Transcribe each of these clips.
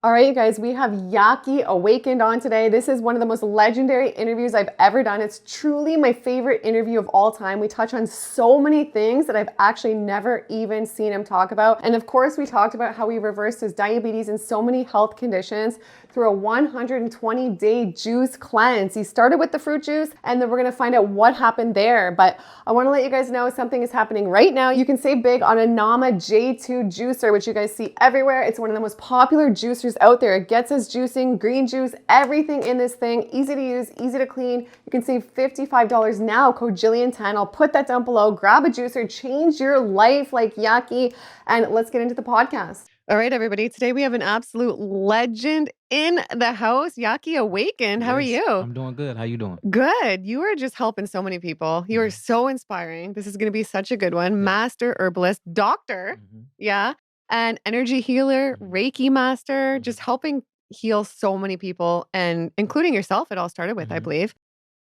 All right, you guys, we have Yaki Awakened on today. This is one of the most legendary interviews I've ever done. It's truly my favorite interview of all time. We touch on so many things that I've actually never even seen him talk about. And of course, we talked about how he reversed his diabetes and so many health conditions through a 120-day juice cleanse. He started with the fruit juice, and then we're gonna find out what happened there. But I wanna let you guys know something is happening right now. You can save big on a Nama J2 juicer, which you guys see everywhere. It's one of the most popular juicers out there. It gets us juicing, green juice, everything in this thing. Easy to use, easy to clean. You can save $55 now, code Gillian10. I'll put that down below. Grab a juicer, change your life like Yaki, and let's get into the podcast. All right, everybody. Today we have an absolute legend in the house, Yaki Awakened. How are Yes, you? I'm doing good. How you doing? Good. You are just helping so many people. You are so inspiring. This is going to be such a good one. Yeah. Master herbalist, doctor, yeah, and energy healer, Reiki master, just helping heal so many people, and including yourself. It all started with, I believe.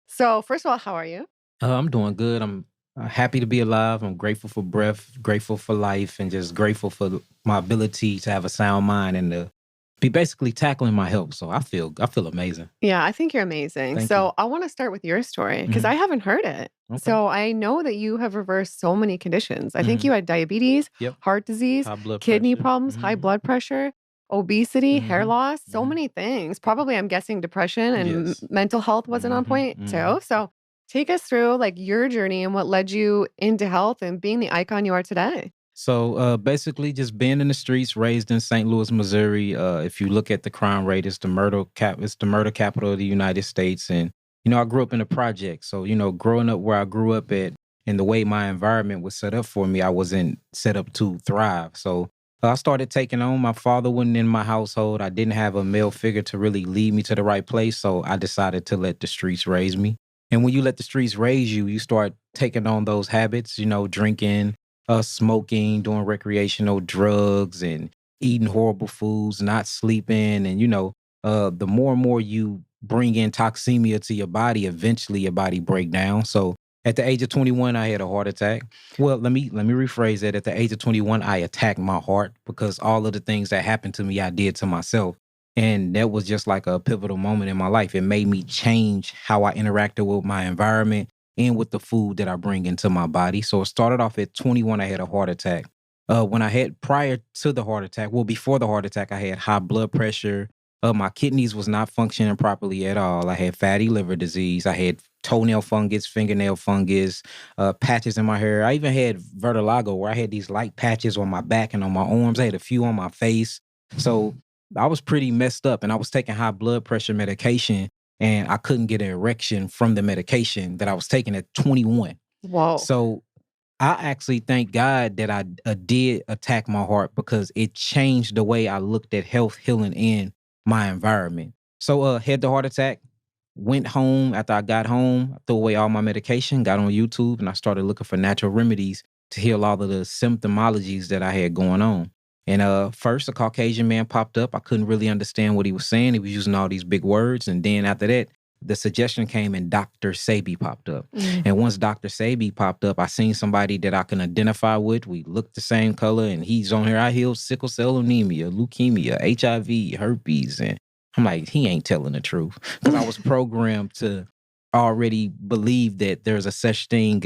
So, first of all, how are you? I'm doing good. I'm happy to be alive. I'm grateful for breath, grateful for life, and just grateful for my ability to have a sound mind and to be basically tackling my health. So I feel amazing. Yeah, I think you're amazing. Thank So you. I want to start with your story because I haven't heard it. Okay. So I know that you have reversed so many conditions. I think Mhm. you had diabetes, Yep. heart disease, High blood kidney pressure. problems, high blood pressure, obesity, hair loss, so many things. Probably, I'm guessing depression and Yes. mental health wasn't on point too. So take us through like your journey and what led you into health and being the icon you are today. So basically, just being in the streets, raised in St. Louis, Missouri. If you look at the crime rate, it's the murder capital of the United States. And I grew up in a project. So growing up where I grew up at, and the way my environment was set up for me, I wasn't set up to thrive. So I started taking on. My father wasn't in my household. I didn't have a male figure to really lead me to the right place. So I decided to let the streets raise me. And when you let the streets raise you, you start taking on those habits. Drinking, smoking, doing recreational drugs, and eating horrible foods, not sleeping. And, the more and more you bring in toxemia to your body, eventually your body break down. So at the age of 21, I had a heart attack. Well, let me rephrase that. At the age of 21, I attacked my heart because all of the things that happened to me, I did to myself. And that was just like a pivotal moment in my life. It made me change how I interacted with my environment and with the food that I bring into my body. So it started off at 21, I had a heart attack. When I had prior to the heart attack, well, before the heart attack, I had high blood pressure. My kidneys was not functioning properly at all. I had fatty liver disease. I had toenail fungus, fingernail fungus, patches in my hair. I even had vertigo where I had these light patches on my back and on my arms. I had a few on my face. So I was pretty messed up, and I was taking high blood pressure medication, and I couldn't get an erection from the medication that I was taking at 21. Whoa. So I actually thank God that I did attack my heart because it changed the way I looked at health, healing, and my environment. So had the heart attack, went home. After I got home, I threw away all my medication, got on YouTube, and I started looking for natural remedies to heal all of the symptomologies that I had going on. And first, a Caucasian man popped up. I couldn't really understand what he was saying. He was using all these big words. And then after that, the suggestion came and Dr. Sebi popped up. And once Dr. Sebi popped up, I seen somebody that I can identify with. We looked the same color, and he's on here. I healed sickle cell anemia, leukemia, HIV, herpes. And I'm like, he ain't telling the truth. Because I was programmed to already believe that there's no such thing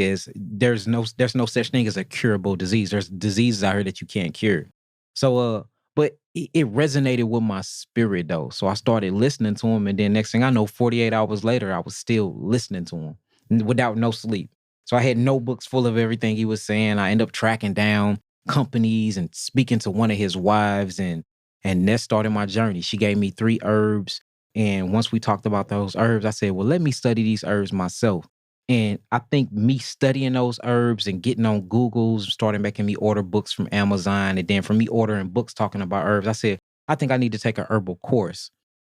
as a curable disease. There's diseases out here that you can't cure. So but it resonated with my spirit though. So I started listening to him, and then next thing I know, 48 hours later, I was still listening to him without no sleep. So I had notebooks full of everything he was saying. I ended up tracking down companies and speaking to one of his wives, and that started my journey. She gave me 3 herbs. And once we talked about those herbs, I said, well, let me study these herbs myself. And I think me studying those herbs and getting on Google's started making me order books from Amazon. And then from me ordering books talking about herbs, I said, I think I need to take a herbal course.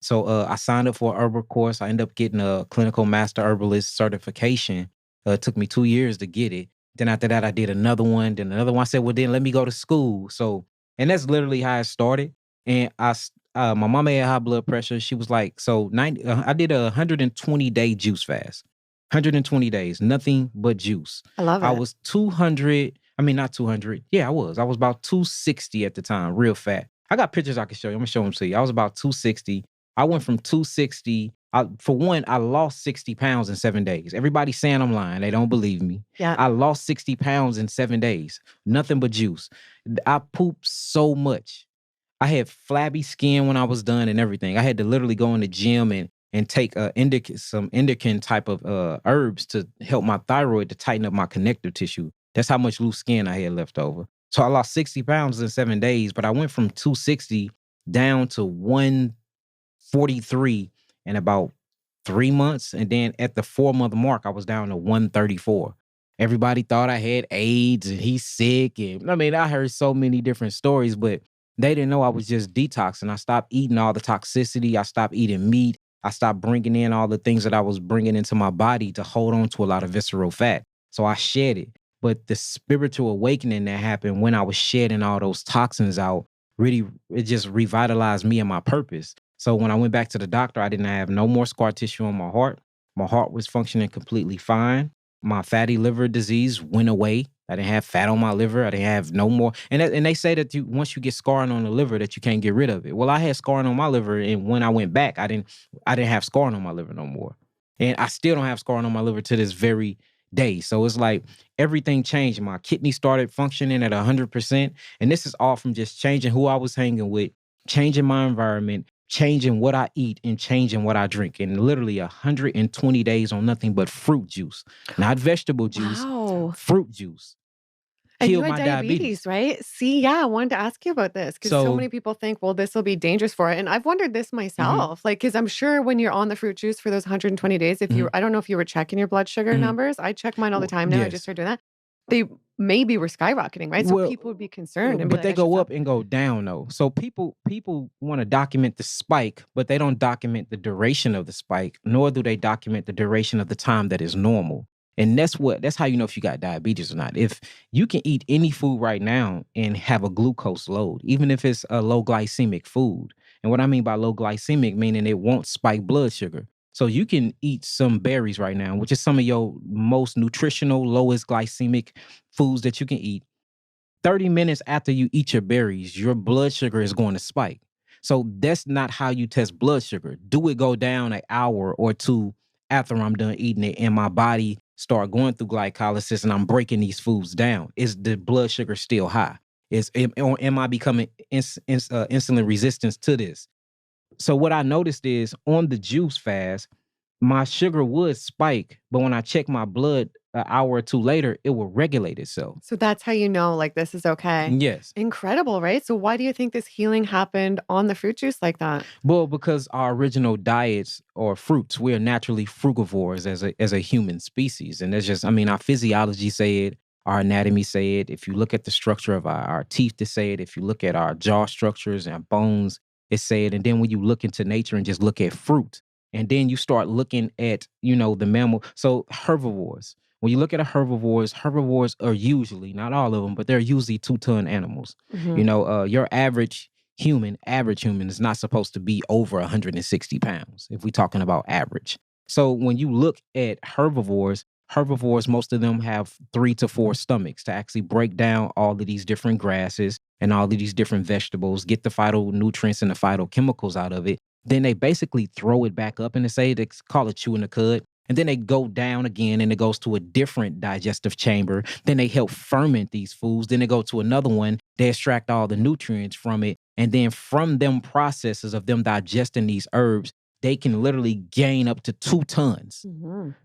So I signed up for a herbal course. I ended up getting a clinical master herbalist certification. It took me 2 years to get it. Then after that, I did another one. Then another one. I said, well, then let me go to school. So, and that's literally how it started. And my mama had high blood pressure. She was like, so 90, I did a 120-day juice fast. 120 days, nothing but juice. I love it. I was 200, I mean, not 200. Yeah, I was. I was about 260 at the time, real fat. I got pictures I can show you. I'm gonna show them to you. I was about 260. I went from 260. For one, I lost 60 pounds in 7 days. Everybody's saying I'm lying. They don't believe me. Yeah. I lost 60 pounds in 7 days. Nothing but juice. I pooped so much. I had flabby skin when I was done and everything. I had to literally go in the gym and take some indican type of herbs to help my thyroid to tighten up my connective tissue. That's how much loose skin I had left over. So I lost 60 pounds in 7 days, but I went from 260 down to 143 in about 3 months. And then at the 4-month mark, I was down to 134. Everybody thought I had AIDS and he's sick. And I mean, I heard so many different stories, but they didn't know I was just detoxing. I stopped eating all the toxicity. I stopped eating meat. I stopped bringing in all the things that I was bringing into my body to hold on to a lot of visceral fat. So I shed it. But the spiritual awakening that happened when I was shedding all those toxins out, really, it just revitalized me and my purpose. So when I went back to the doctor, I didn't have no more scar tissue on my heart. My heart was functioning completely fine. My fatty liver disease went away. I didn't have fat on my liver. I didn't have no more. And they say that once you get scarring on the liver, that you can't get rid of it. Well, I had scarring on my liver, and when I went back, I didn't have scarring on my liver no more. And I still don't have scarring on my liver to this very day. So it's like everything changed. My kidney started functioning at 100%. And this is all from just changing who I was hanging with, changing my environment, changing what I eat, and changing what I drink. And literally 120 days on nothing but fruit juice, not vegetable juice, fruit juice. And you had diabetes, right? See, yeah, I wanted to ask you about this because so many people think, well, this will be dangerous for it. And I've wondered this myself, like, because I'm sure when you're on the fruit juice for those 120 days, if you, I don't know if you were checking your blood sugar numbers. I check mine all the time now. Yes. I just started doing that. They maybe were skyrocketing, right? So people would be concerned. And but they go up and go down though. So people want to document the spike, but they don't document the duration of the spike, nor do they document the duration of the time that is normal. And that's how you know if you got diabetes or not. If you can eat any food right now and have a glucose load, even if it's a low glycemic food. And what I mean by low glycemic, meaning it won't spike blood sugar. So you can eat some berries right now, which is some of your most nutritional, lowest glycemic foods that you can eat. 30 minutes after you eat your berries, your blood sugar is going to spike. So that's not how you test blood sugar. Do it go down an hour or two after I'm done eating it and my body start going through glycolysis and I'm breaking these foods down? Is the blood sugar still high? Am I becoming insulin resistant to this? So what I noticed is on the juice fast, my sugar would spike, but when I check my blood an hour or two later, it will regulate itself. So that's how you know, like, this is okay. Yes. Incredible, right? So why do you think this healing happened on the fruit juice like that? Well, because our original diets or fruits, we are naturally frugivores as a human species. And there's just, I mean, our physiology say it, our anatomy say it. If you look at the structure of our teeth, to say it. If you look at our jaw structures and bones, it say it. And then when you look into nature and just look at fruit, and then you start looking at, the mammal. So herbivores. When you look at herbivores are usually, not all of them, but they're usually 2-ton animals. Your average human is not supposed to be over 160 pounds, if we're talking about average. So when you look at herbivores, most of them have 3 to 4 stomachs to actually break down all of these different grasses and all of these different vegetables, get the phytonutrients and the phytochemicals out of it. Then they basically throw it back up and they call it chewing the cud. And then they go down again and it goes to a different digestive chamber. Then they help ferment these foods. Then they go to another one. They extract all the nutrients from it. And then from them processes of them digesting these herbs, they can literally gain up to 2 tons,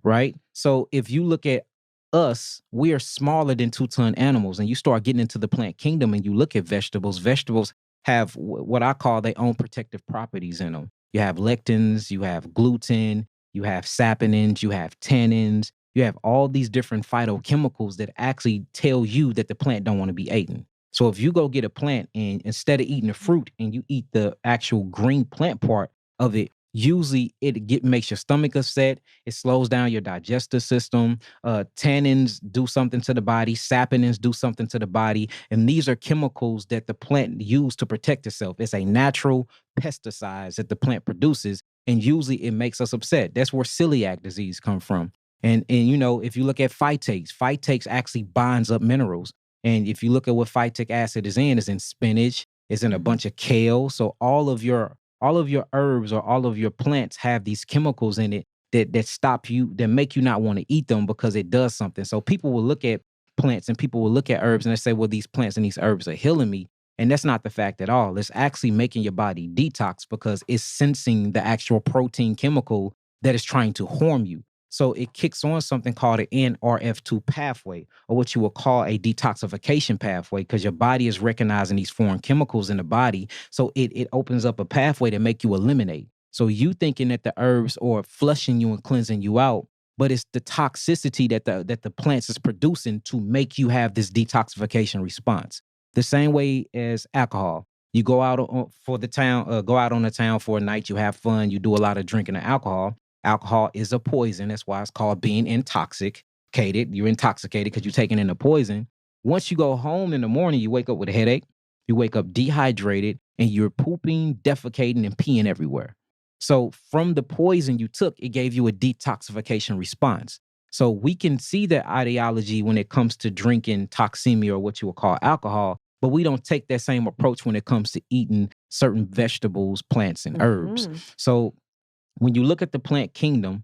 right? So if you look at us, we are smaller than 2-ton animals. And you start getting into the plant kingdom and you look at vegetables have what I call their own protective properties in them. You have lectins, you have gluten, you have saponins, you have tannins, you have all these different phytochemicals that actually tell you that the plant don't want to be eaten. So if you go get a plant and instead of eating the fruit and you eat the actual green plant part of it, usually it makes your stomach upset. It slows down your digestive system. Tannins do something to the body. Saponins do something to the body. And these are chemicals that the plant uses to protect itself. It's a natural pesticide that the plant produces. And usually it makes us upset. That's where celiac disease comes from. And if you look at phytates actually binds up minerals. And if you look at what phytic acid is in spinach, It's in a bunch of kale. So all of your herbs or all of your plants have these chemicals in it that stop you, that make you not want to eat them because it does something. So people will look at plants and people will look at herbs and they say, well, these plants and these herbs are healing me. And that's not the fact at all. It's actually making your body detox because it's sensing the actual protein chemical that is trying to harm you. So it kicks on something called an NRF2 pathway, or what you would call a detoxification pathway, because your body is recognizing these foreign chemicals in the body. So it opens up a pathway to make you eliminate. So you thinking that the herbs are flushing you and cleansing you out, but it's the toxicity that the plants is producing to make you have this detoxification response. The same way as alcohol. You go out for the town, go out on the town for a night. You have fun. You do a lot of drinking of alcohol. Alcohol is a poison. That's why it's called being intoxicated. You're intoxicated because you're taking in a poison. Once you go home in the morning, you wake up with a headache. You wake up dehydrated, and you're pooping, defecating, and peeing everywhere. So from the poison you took, it gave you a detoxification response. So we can see that ideology when it comes to drinking toxemia, or what you would call alcohol, but we don't take that same approach when it comes to eating certain vegetables, plants, and herbs. So when you look at the plant kingdom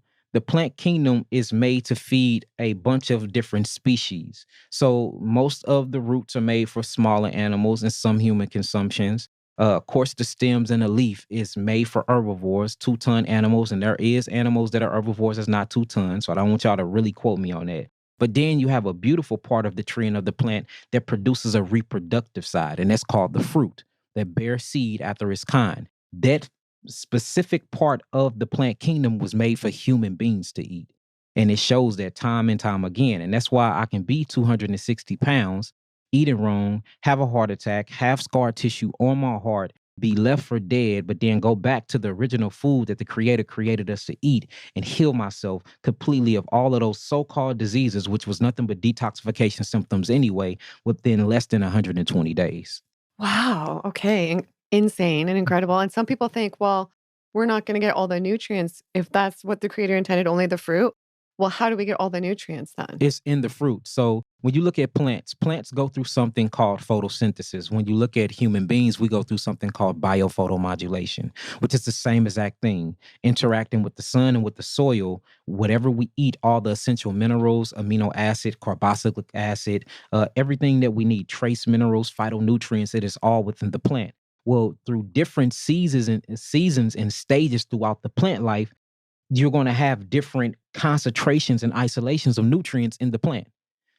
is made to feed a bunch of different species. So most of the roots are made for smaller animals and some human consumptions. Of course, the stems and the leaf is made for herbivores, 2-ton animals, and there is animals that are herbivores that's not 2 ton. So I don't want y'all to really quote me on that. But then you have a beautiful part of the tree and of the plant that produces a reproductive side, and that's called the fruit that bears seed after its kind. That specific part of the plant kingdom was made for human beings to eat. And it shows that time and time again. And that's why I can be 260 pounds, eating wrong, have a heart attack, have scar tissue on my heart, be left for dead, but then go back to the original food that the creator created us to eat and heal myself completely of all of those so-called diseases, which was nothing but detoxification symptoms anyway, within less than 120 days. Wow. Okay. Insane and incredible. And some people think, well, we're not going to get all the nutrients if that's what the creator intended, only the fruit. Well, how do we get all the nutrients then? It's in the fruit. So when you look at plants go through something called photosynthesis. When you look at human beings, we go through something called biophotomodulation, which is the same exact thing. Interacting with the sun and with the soil, whatever we eat, all the essential minerals, amino acid, carboxylic acid, everything that we need, trace minerals, phytonutrients, it is all within the plant. Well, through different seasons and stages throughout the plant life, you're going to have different concentrations and isolations of nutrients in the plant.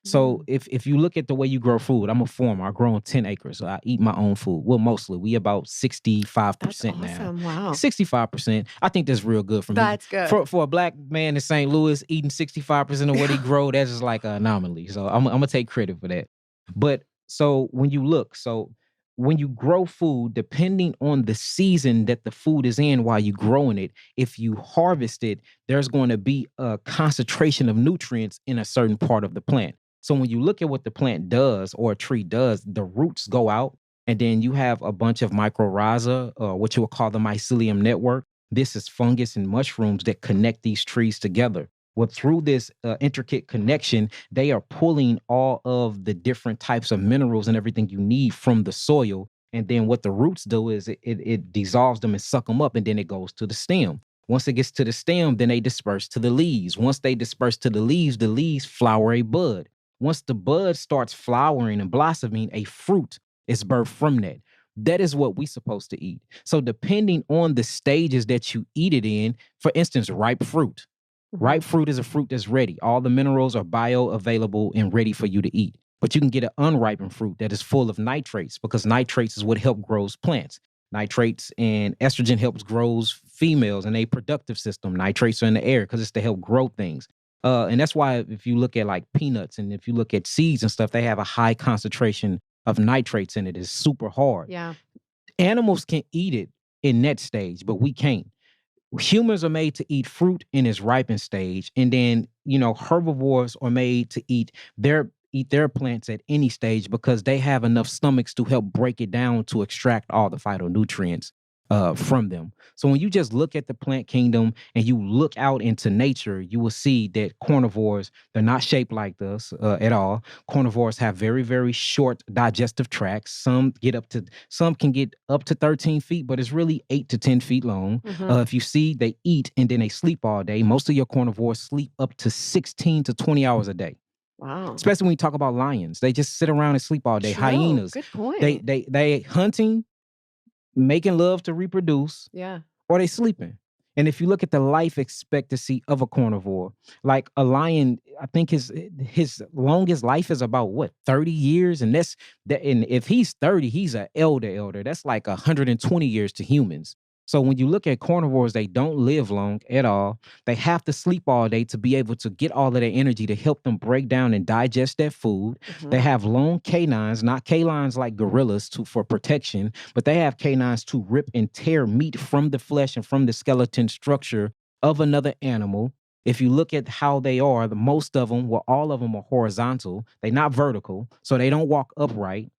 So if you look at the way you grow food, I'm a farmer. I grow on 10 acres. So I eat my own food. Well, mostly. We about 65% That's awesome. now. Wow. 65%. I think that's real good for me. That's good. For a black man in St. Louis, eating 65% of what he grow, that's just like an anomaly. So I'm going to take credit for that. But so when you grow food, depending on the season that the food is in while you're growing it, if you harvest it, there's going to be a concentration of nutrients in a certain part of the plant. So when you look at what the plant does or a tree does, the roots go out, and then you have a bunch of mycorrhiza, or what you would call the mycelium network. This is fungus and mushrooms that connect these trees together. Well, through this intricate connection, they are pulling all of the different types of minerals and everything you need from the soil. And then what the roots do is it dissolves them and suck them up, and then it goes to the stem. Once it gets to the stem, then they disperse to the leaves. Once they disperse to the leaves flower a bud. Once the bud starts flowering and blossoming, a fruit is birthed from that. That is what we're supposed to eat. So depending on the stages that you eat it in, for instance, ripe fruit. Ripe fruit is a fruit that's ready. All the minerals are bioavailable and ready for you to eat. But you can get an unripened fruit that is full of nitrates, because nitrates is what help grows plants. Nitrates and estrogen helps grows females in a productive system. Nitrates are in the air because it's to help grow things. And that's why if you look at like peanuts and if you look at seeds and stuff, they have a high concentration of nitrates in it. It's super hard. Yeah. Animals can eat it in that stage, but we can't. Humans are made to eat fruit in its ripened stage, and then herbivores are made to eat their plants at any stage because they have enough stomachs to help break it down to extract all the phytonutrients. from them. So when you just look at the plant kingdom and you look out into nature, you will see that carnivores, they're not shaped like us at all. Carnivores have very, very short digestive tracts. Some can get up to 13 feet, but it's really 8 to 10 feet long. If you see, they eat and then they sleep all day. Most of your carnivores sleep up to 16 to 20 hours a day. Wow. Especially when you talk about lions, they just sit around and sleep all day. True. Hyenas, good point. they hunting, making love to reproduce, yeah. or they sleeping. And if you look at the life expectancy of a carnivore, like a lion, I think his longest life is about what, 30 years? And and if he's 30, he's an elder. That's like 120 years to humans. So when you look at carnivores, they don't live long at all. They have to sleep all day to be able to get all of their energy to help them break down and digest that food. They have long canines, not canines like gorillas for protection, but they have canines to rip and tear meat from the flesh and from the skeleton structure of another animal. If you look at how they are, most of them, well, all of them are horizontal. They're not vertical, so they don't walk upright.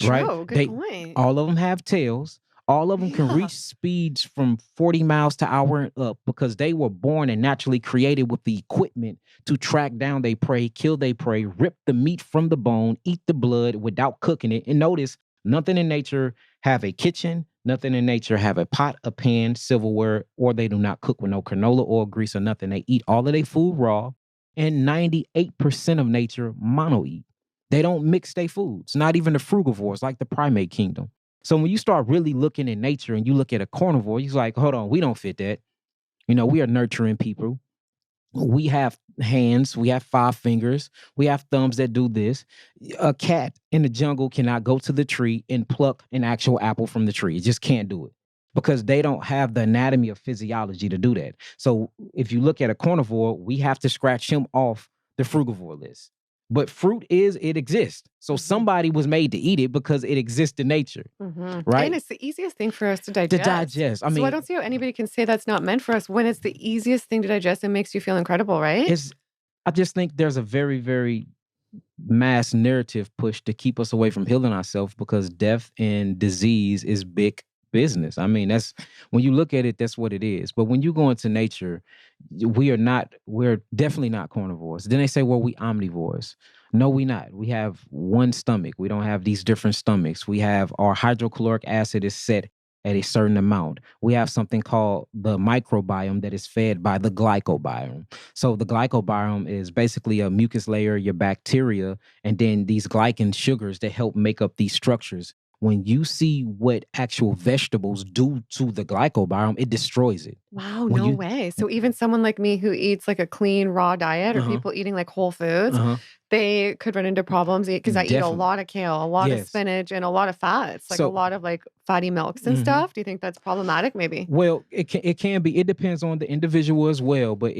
Right? True. Good point. All of them have tails. All of them can reach speeds from 40 miles per hour and up because they were born and naturally created with the equipment to track down their prey, kill their prey, rip the meat from the bone, eat the blood without cooking it. And notice, nothing in nature have a kitchen, nothing in nature have a pot, a pan, silverware, or they do not cook with no canola oil, grease, or nothing. They eat all of their food raw, and 98% of nature mono-eat. They don't mix their foods, not even the frugivores like the primate kingdom. So when you start really looking in nature and you look at a carnivore, you're like, hold on, we don't fit that. We are nurturing people. We have hands, we have 5 fingers, we have thumbs that do this. A cat in the jungle cannot go to the tree and pluck an actual apple from the tree. It just can't do it because they don't have the anatomy or physiology to do that. So if you look at a carnivore, we have to scratch him off the frugivore list. But fruit it exists. So somebody was made to eat it because it exists in nature, right? And it's the easiest thing for us to digest. I mean, so I don't see how anybody can say that's not meant for us when it's the easiest thing to digest and makes you feel incredible, right? I just think there's a very, very mass narrative push to keep us away from healing ourselves because death and disease is big business. I mean, that's when you look at it, that's what it is. But when you go into nature, we're definitely not carnivores. Then they say, well, we omnivores. No, we not. We have one stomach. We don't have these different stomachs. We have our hydrochloric acid is set at a certain amount. We have something called the microbiome that is fed by the glycobiome. So the glycobiome is basically a mucus layer, your bacteria, and then these glycan sugars that help make up these structures. When you see what actual vegetables do to the glycobiome, it destroys it. Wow, no way. So even someone like me who eats like a clean raw diet or people eating like whole foods, they could run into problems because I eat a lot of kale, a lot of spinach, and a lot of fats, like a lot of like fatty milks and stuff. Do you think that's problematic maybe? Well, it can be. It depends on the individual as well. But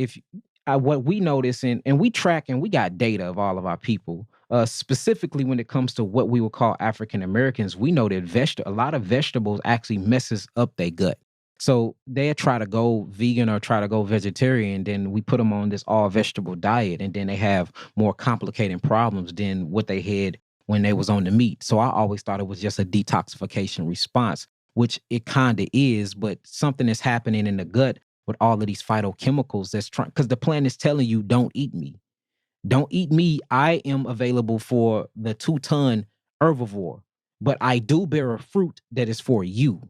what we notice and we track and we got data of all of our people, specifically when it comes to what we would call African Americans, we know that a lot of vegetables actually messes up their gut. So they try to go vegan or try to go vegetarian, then we put them on this all vegetable diet, and then they have more complicated problems than what they had when they was on the meat. So I always thought it was just a detoxification response, which it kind of is, but something is happening in the gut with all of these phytochemicals that's trying, because the plant is telling you, don't eat me. Don't eat me. I am available for the 2-ton herbivore, but I do bear a fruit that is for you.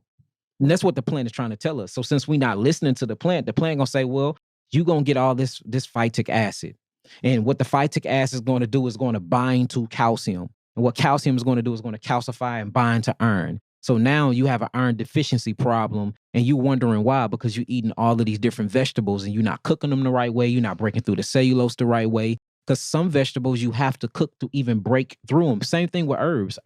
And that's what the plant is trying to tell us. So since we're not listening to the plant gonna say, well, you're gonna get all this phytic acid. And what the phytic acid is going to do is going to bind to calcium. And what calcium is going to do is going to calcify and bind to iron. So now you have an iron deficiency problem and you're wondering why, because you're eating all of these different vegetables and you're not cooking them the right way. You're not breaking through the cellulose the right way. Because some vegetables you have to cook to even break through them. Same thing with herbs.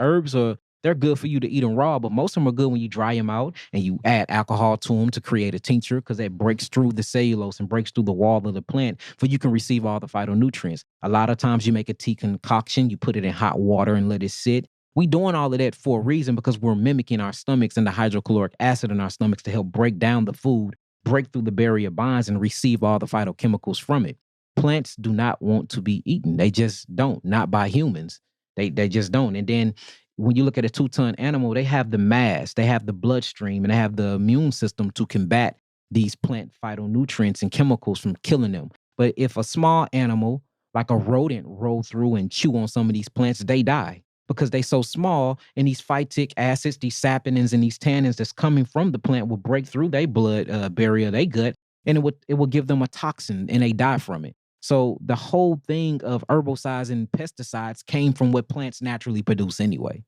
They're good for you to eat them raw, but most of them are good when you dry them out and you add alcohol to them to create a tincture because that breaks through the cellulose and breaks through the wall of the plant for you can receive all the phytonutrients. A lot of times you make a tea concoction, you put it in hot water and let it sit. We doing all of that for a reason because we're mimicking our stomachs and the hydrochloric acid in our stomachs to help break down the food, break through the barrier bonds and receive all the phytochemicals from it. Plants do not want to be eaten. They just don't, not by humans. They just don't. And then when you look at a 2-ton animal, they have the mass, they have the bloodstream, and they have the immune system to combat these plant phytonutrients and chemicals from killing them. But if a small animal, like a rodent, roll through and chew on some of these plants, they die because they so small, and these phytic acids, these saponins, and these tannins that's coming from the plant will break through their blood barrier, their gut, and it will give them a toxin, and they die from it. So the whole thing of herbicides and pesticides came from what plants naturally produce anyway.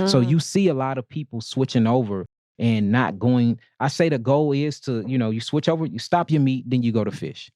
So you see a lot of people switching over and not going. I say the goal is to, you switch over, you stop your meat, then you go to fish.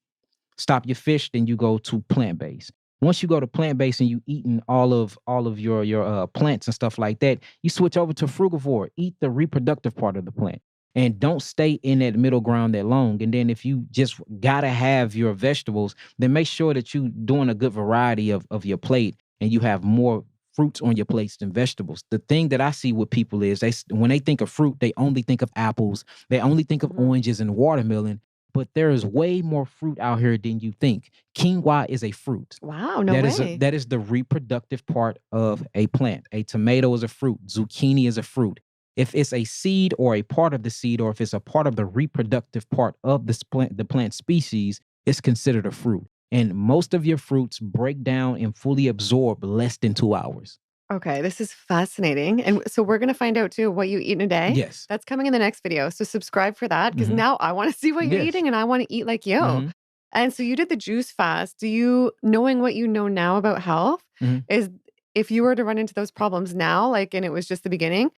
Stop your fish, then you go to plant-based. Once you go to plant-based and you eating all of your plants and stuff like that, you switch over to frugivore. Eat the reproductive part of the plant. And don't stay in that middle ground that long. And then if you just gotta have your vegetables, then make sure that you doing a good variety of your plate, and you have more fruits on your plates than vegetables. The thing that I see with people is when they think of fruit, they only think of apples, they only think of oranges and watermelon. But there is way more fruit out here than you think. Quinoa is a fruit. Wow, no way. That is the reproductive part of a plant. A tomato is a fruit. Zucchini is a fruit. If it's a seed or a part of the seed, or if it's a part of the reproductive part of the plant species, it's considered a fruit. And most of your fruits break down and fully absorb less than 2 hours. Okay, this is fascinating. And so we're going to find out too what you eat in a day. Yes. That's coming in the next video. So subscribe for that, because now I want to see what you're eating, and I want to eat like you. And so you did the juice fast. Knowing what you know now about health, is if you were to run into those problems now, and it was just the beginning,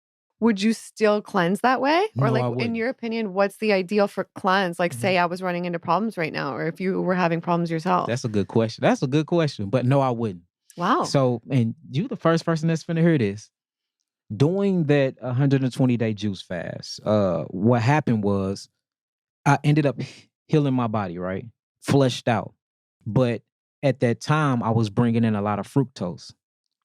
would you still cleanse that way? No, Or I in wouldn't. your opinion, what's the ideal for cleanse? Say I was running into problems right now, or if you were having problems yourself. That's a good question. But no, I wouldn't. Wow. So, and you the first person that's finna hear this. Doing that 120-day juice fast, what happened was I ended up healing my body, right? Fleshed out. But at that time, I was bringing in a lot of fructose,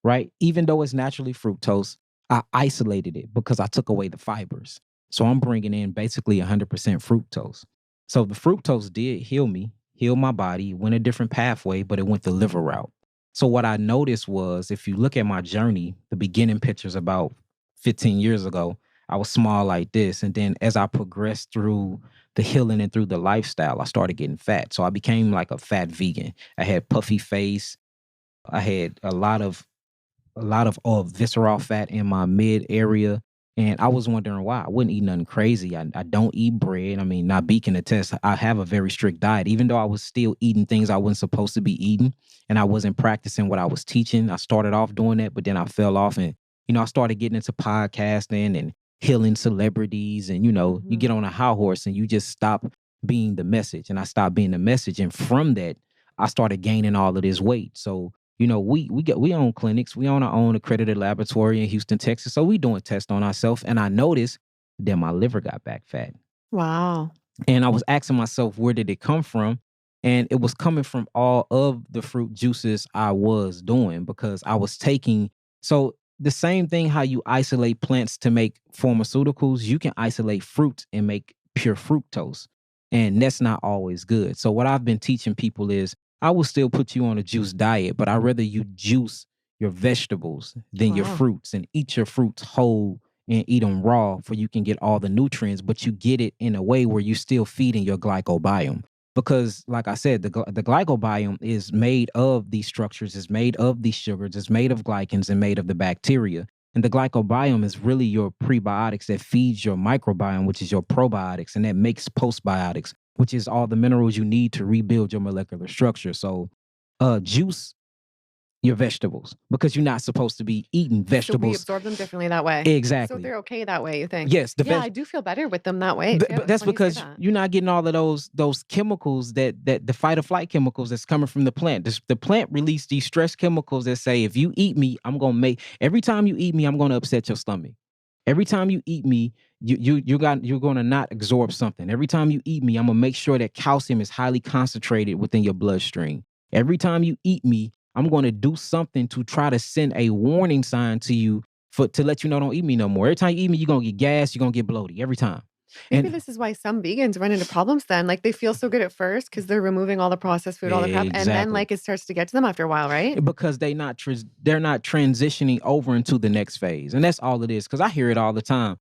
right? Even though it's naturally fructose, I isolated it because I took away the fibers. So I'm bringing in basically 100% fructose. So the fructose did heal me, heal my body, went a different pathway, but it went the liver route. So what I noticed was, if you look at my journey, the beginning pictures about 15 years ago, I was small like this. And then as I progressed through the healing and through the lifestyle, I started getting fat. So I became like a fat vegan. I had puffy face. I had a lot of visceral fat in my mid area. And I was wondering why. I wouldn't eat nothing crazy. I don't eat bread. I mean, Nabi can attest, I have a very strict diet, even though I was still eating things I wasn't supposed to be eating, and I wasn't practicing what I was teaching. I started off doing that, but then I fell off, and, I started getting into podcasting and healing celebrities. And, you get on a high horse and you just stop being the message. And I stopped being the message. And from that, I started gaining all of this weight. So, we own clinics. We own our own accredited laboratory in Houston, Texas. So we doing tests on ourselves. And I noticed that my liver got back fat. Wow. And I was asking myself, where did it come from? And it was coming from all of the fruit juices I was doing, because I was taking. So the same thing, how you isolate plants to make pharmaceuticals, you can isolate fruits and make pure fructose. And that's not always good. So what I've been teaching people is, I will still put you on a juice diet, but I'd rather you juice your vegetables than your fruits, and eat your fruits whole and eat them raw, for you can get all the nutrients, but you get it in a way where you're still feeding your glycobiome. Because like I said, the glycobiome is made of these structures, is made of these sugars, it's made of glycans, and made of the bacteria. And the glycobiome is really your prebiotics that feeds your microbiome, which is your probiotics, and that makes postbiotics, which is all the minerals you need to rebuild your molecular structure. So juice your vegetables, because you're not supposed to be eating vegetables. So we absorb them differently that way. Exactly. So they're okay that way, you think? Yes. I do feel better with them that way. But that's because you're not getting all of those chemicals, that the fight or flight chemicals that's coming from the plant. The plant release these stress chemicals that say, if you eat me, every time you eat me, I'm going to upset your stomach. Every time you eat me, you're going to not absorb something. Every time you eat me, I'm going to make sure that calcium is highly concentrated within your bloodstream. Every time you eat me, I'm going to do something to try to send a warning sign to you to let you know, don't eat me no more. Every time you eat me, you're going to get gas, you're going to get bloated every time. Maybe And this is why some vegans run into problems then. Like they feel so good at first because they're removing all the processed food, all the crap, and then exactly. like it starts to get to them after a while, right? Because they're not transitioning over into the next phase, and that's all it is. Because I hear it all the time.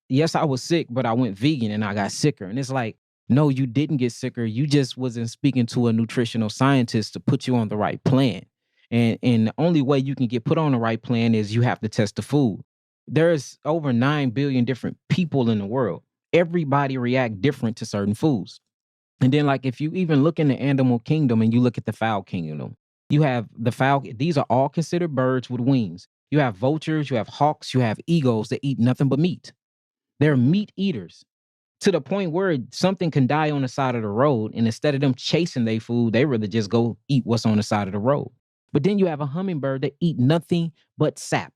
Yes, I was sick, but I went vegan and I got sicker. And it's like, no, you didn't get sicker. You just wasn't speaking to a nutritional scientist to put you on the right plan. And the only way you can get put on the right plan is you have to test the food. There's over 9 billion different people in the world. Everybody react different to certain foods. And then, like, if you even look in the animal kingdom and you look at the fowl kingdom, you have the fowl. These are all considered birds with wings. You have vultures, you have hawks, you have eagles that eat nothing but meat. They're meat eaters to the point where something can die on the side of the road, and instead of them chasing their food, they rather just go eat what's on the side of the road. But then you have a hummingbird that eat nothing but sap.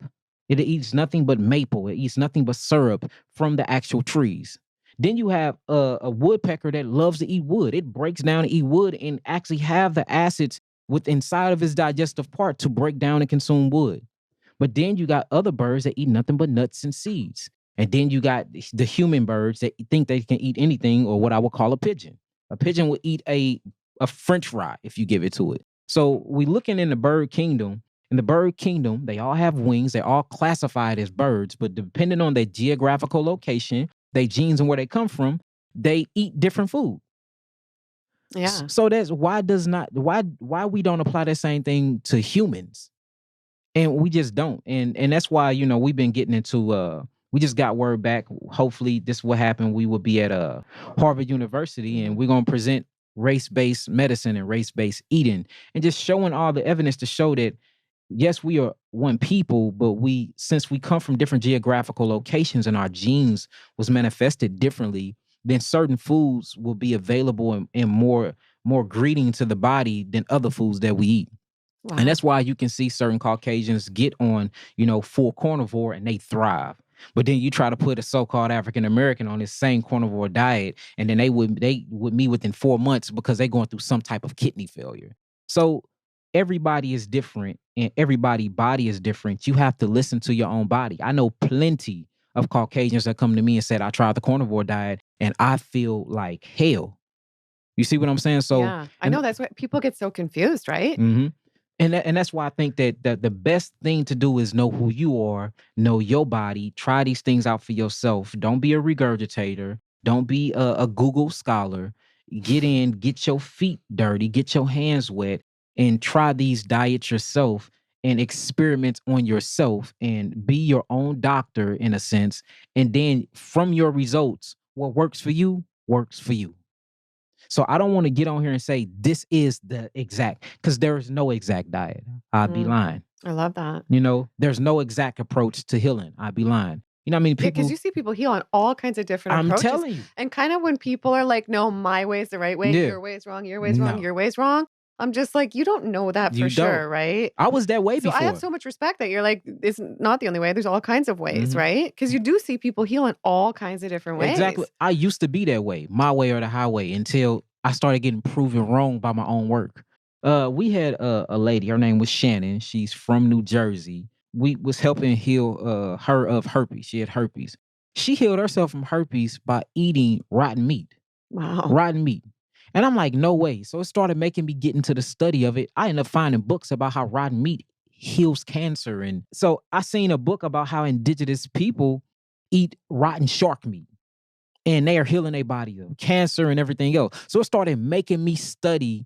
It eats nothing but maple. It eats nothing but syrup from the actual trees. Then you have a woodpecker that loves to eat wood. It breaks down and eat wood and actually have the acids with inside of its digestive part to break down and consume wood. But then you got other birds that eat nothing but nuts and seeds. And then you got the human birds that think they can eat anything, or what I would call a pigeon. A pigeon would eat a French fry if you give it to it. So we looking in the bird kingdom. In the bird kingdom, they all have wings. They're all classified as birds, but depending on their geographical location, their genes and where they come from, they eat different food. Yeah. So that's why we don't apply that same thing to humans. And we just don't. And that's why, we've been getting into we just got word back. Hopefully this will happen. We will be at Harvard University, and we're gonna present race-based medicine and race-based eating, and just showing all the evidence to show that yes, we are one people, but since we come from different geographical locations and our genes was manifested differently, then certain foods will be available and more greeting to the body than other foods that we eat. Wow. And that's why you can see certain Caucasians get on, full carnivore and they thrive. But then you try to put a so-called African American on this same carnivore diet, and then they would meet within 4 months because they're going through some type of kidney failure. So everybody is different and everybody's body is different. You have to listen to your own body. I know plenty of Caucasians that come to me and said, I tried the carnivore diet and I feel like hell. You see what I'm saying? So yeah, I know that's why people get so confused, right? Mm-hmm. And that's why I think that the best thing to do is know who you are, know your body, try these things out for yourself. Don't be a regurgitator. Don't be a Google scholar. Get in, get your feet dirty, get your hands wet, and try these diets yourself and experiment on yourself and be your own doctor in a sense. And then from your results, what works for you works for you. So I don't want to get on here and say this is the exact, because there is no exact diet. I'd be lying. I love that. There's no exact approach to healing. I'd be lying. You know what I mean? Yeah, because you see people heal on all kinds of different I'm approaches. telling you. And kind of when people are like, no, my way is the right way, Yeah. your way is wrong, your way is wrong, your way is wrong. I'm just like, you don't know that for sure, right? I was that way So before. I have so much respect that you're like, it's not the only way. There's all kinds of ways, right? Because you do see people heal in all kinds of different ways. Exactly. I used to be that way, my way or the highway, until I started getting proven wrong by my own work. We had a lady, her name was Shannon. She's from New Jersey. We was helping heal her of herpes. She had herpes. She healed herself from herpes by eating rotten meat. Wow. Rotten meat. And I'm like, no way. So it started making me get into the study of it. I ended up finding books about how rotten meat heals cancer. And so I seen a book about how indigenous people eat rotten shark meat, and they are healing their body of cancer and everything else. So it started making me study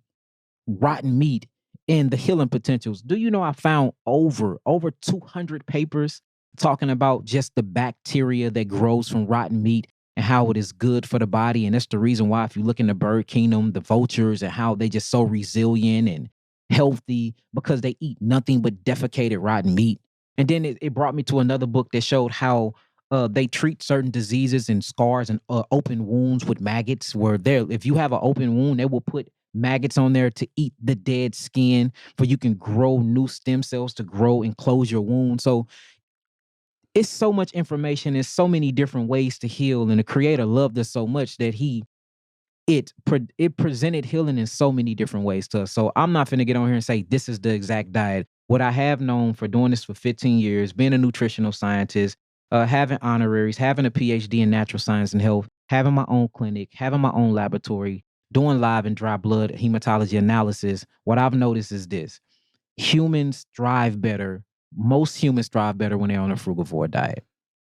rotten meat and the healing potentials. Do you know I found over 200 papers talking about just the bacteria that grows from rotten meat and how it is good for the body? And that's the reason why, if you look in the bird kingdom, the vultures, and how they just so resilient and healthy because they eat nothing but defecated rotten meat. And then it brought me to another book that showed how they treat certain diseases and scars and open wounds with maggots, where if you have an open wound, they will put maggots on there to eat the dead skin, for you can grow new stem cells to grow and close your wound. So it's so much information. There's so many different ways to heal, and the creator loved us so much that it presented healing in so many different ways to us. So I'm not finna get on here and say this is the exact diet. What I have known for doing this for 15 years, being a nutritional scientist, having honoraries, having a PhD in natural science and health, having my own clinic, having my own laboratory, doing live and dry blood hematology analysis, what I've noticed is this: humans thrive better. Most humans thrive better when they're on a frugivore diet.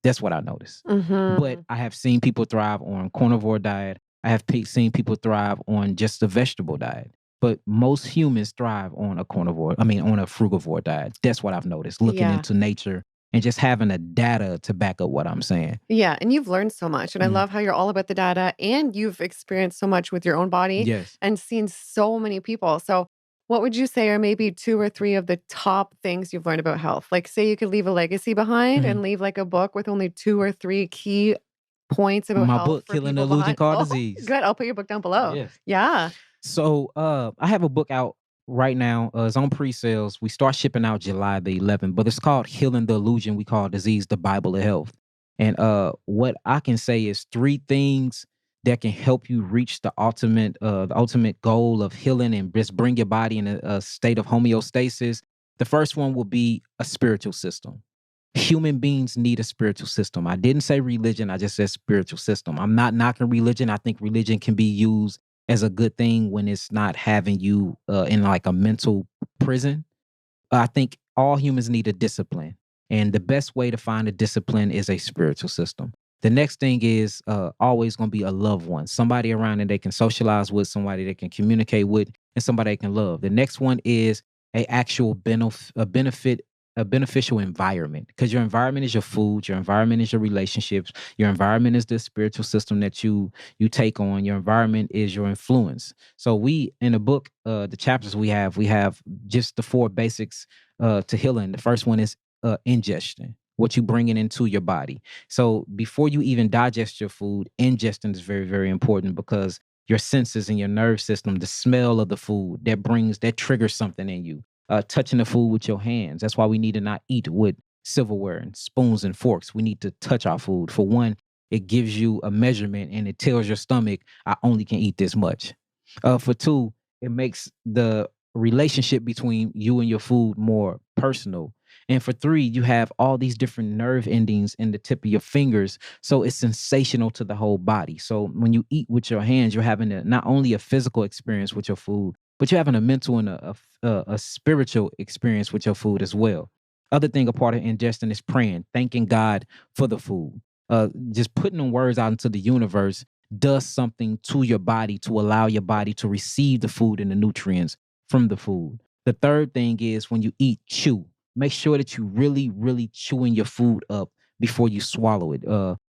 That's what I noticed. But I have seen people thrive on carnivore diet. I have seen people thrive on just a vegetable diet. But most humans thrive on a on a frugivore diet. That's what I've noticed, looking Yeah. into nature and just having the data to back up what I'm saying. Yeah, and you've learned so much, and I love how you're all about the data, and you've experienced so much with your own body Yes. and seen so many people. So, what would you say are maybe 2 or 3 of the top things you've learned about health? Like, say you could leave a legacy behind and leave, like, a book with only 2 or 3 key points about My health book, for Killing the people Illusion behind. Called Oh, Disease. good. I'll put your book down below. Yes. Yeah. So I have a book out right now. It's on pre-sales. We start shipping out July the 11th, but it's called Healing the Illusion We Call Disease, the Bible of Health. And what I can say is 3 things that can help you reach the ultimate goal of healing and just bring your body in a state of homeostasis. The first one will be a spiritual system. Human beings need a spiritual system. I didn't say religion, I just said spiritual system. I'm not knocking religion. I think religion can be used as a good thing when it's not having you in like a mental prison. I think all humans need a discipline. And the best way to find a discipline is a spiritual system. The next thing is always going to be a loved one, somebody around that they can socialize with, somebody they can communicate with, and somebody they can love. The next one is a actual a beneficial environment, because your environment is your food, your environment is your relationships, your environment is the spiritual system that you take on, your environment is your influence. So we in the book, the chapters we have just the 4 basics to healing. The first one is ingestion, what you bringing into your body. So before you even digest your food, ingestion is very, very important, because your senses and your nerve system, the smell of the food that triggers something in you. Touching the food with your hands. That's why we need to not eat with silverware and spoons and forks. We need to touch our food. For one, it gives you a measurement and it tells your stomach, I only can eat this much. For 2, it makes the relationship between you and your food more personal. And for 3, you have all these different nerve endings in the tip of your fingers. So it's sensational to the whole body. So when you eat with your hands, you're having not only a physical experience with your food, but you're having a mental and a spiritual experience with your food as well. Other thing, a part of ingestion is praying, thanking God for the food. Just putting the words out into the universe does something to your body to allow your body to receive the food and the nutrients from the food. The third thing is when you eat, chew. Make sure that you really, really chewing your food up before you swallow it.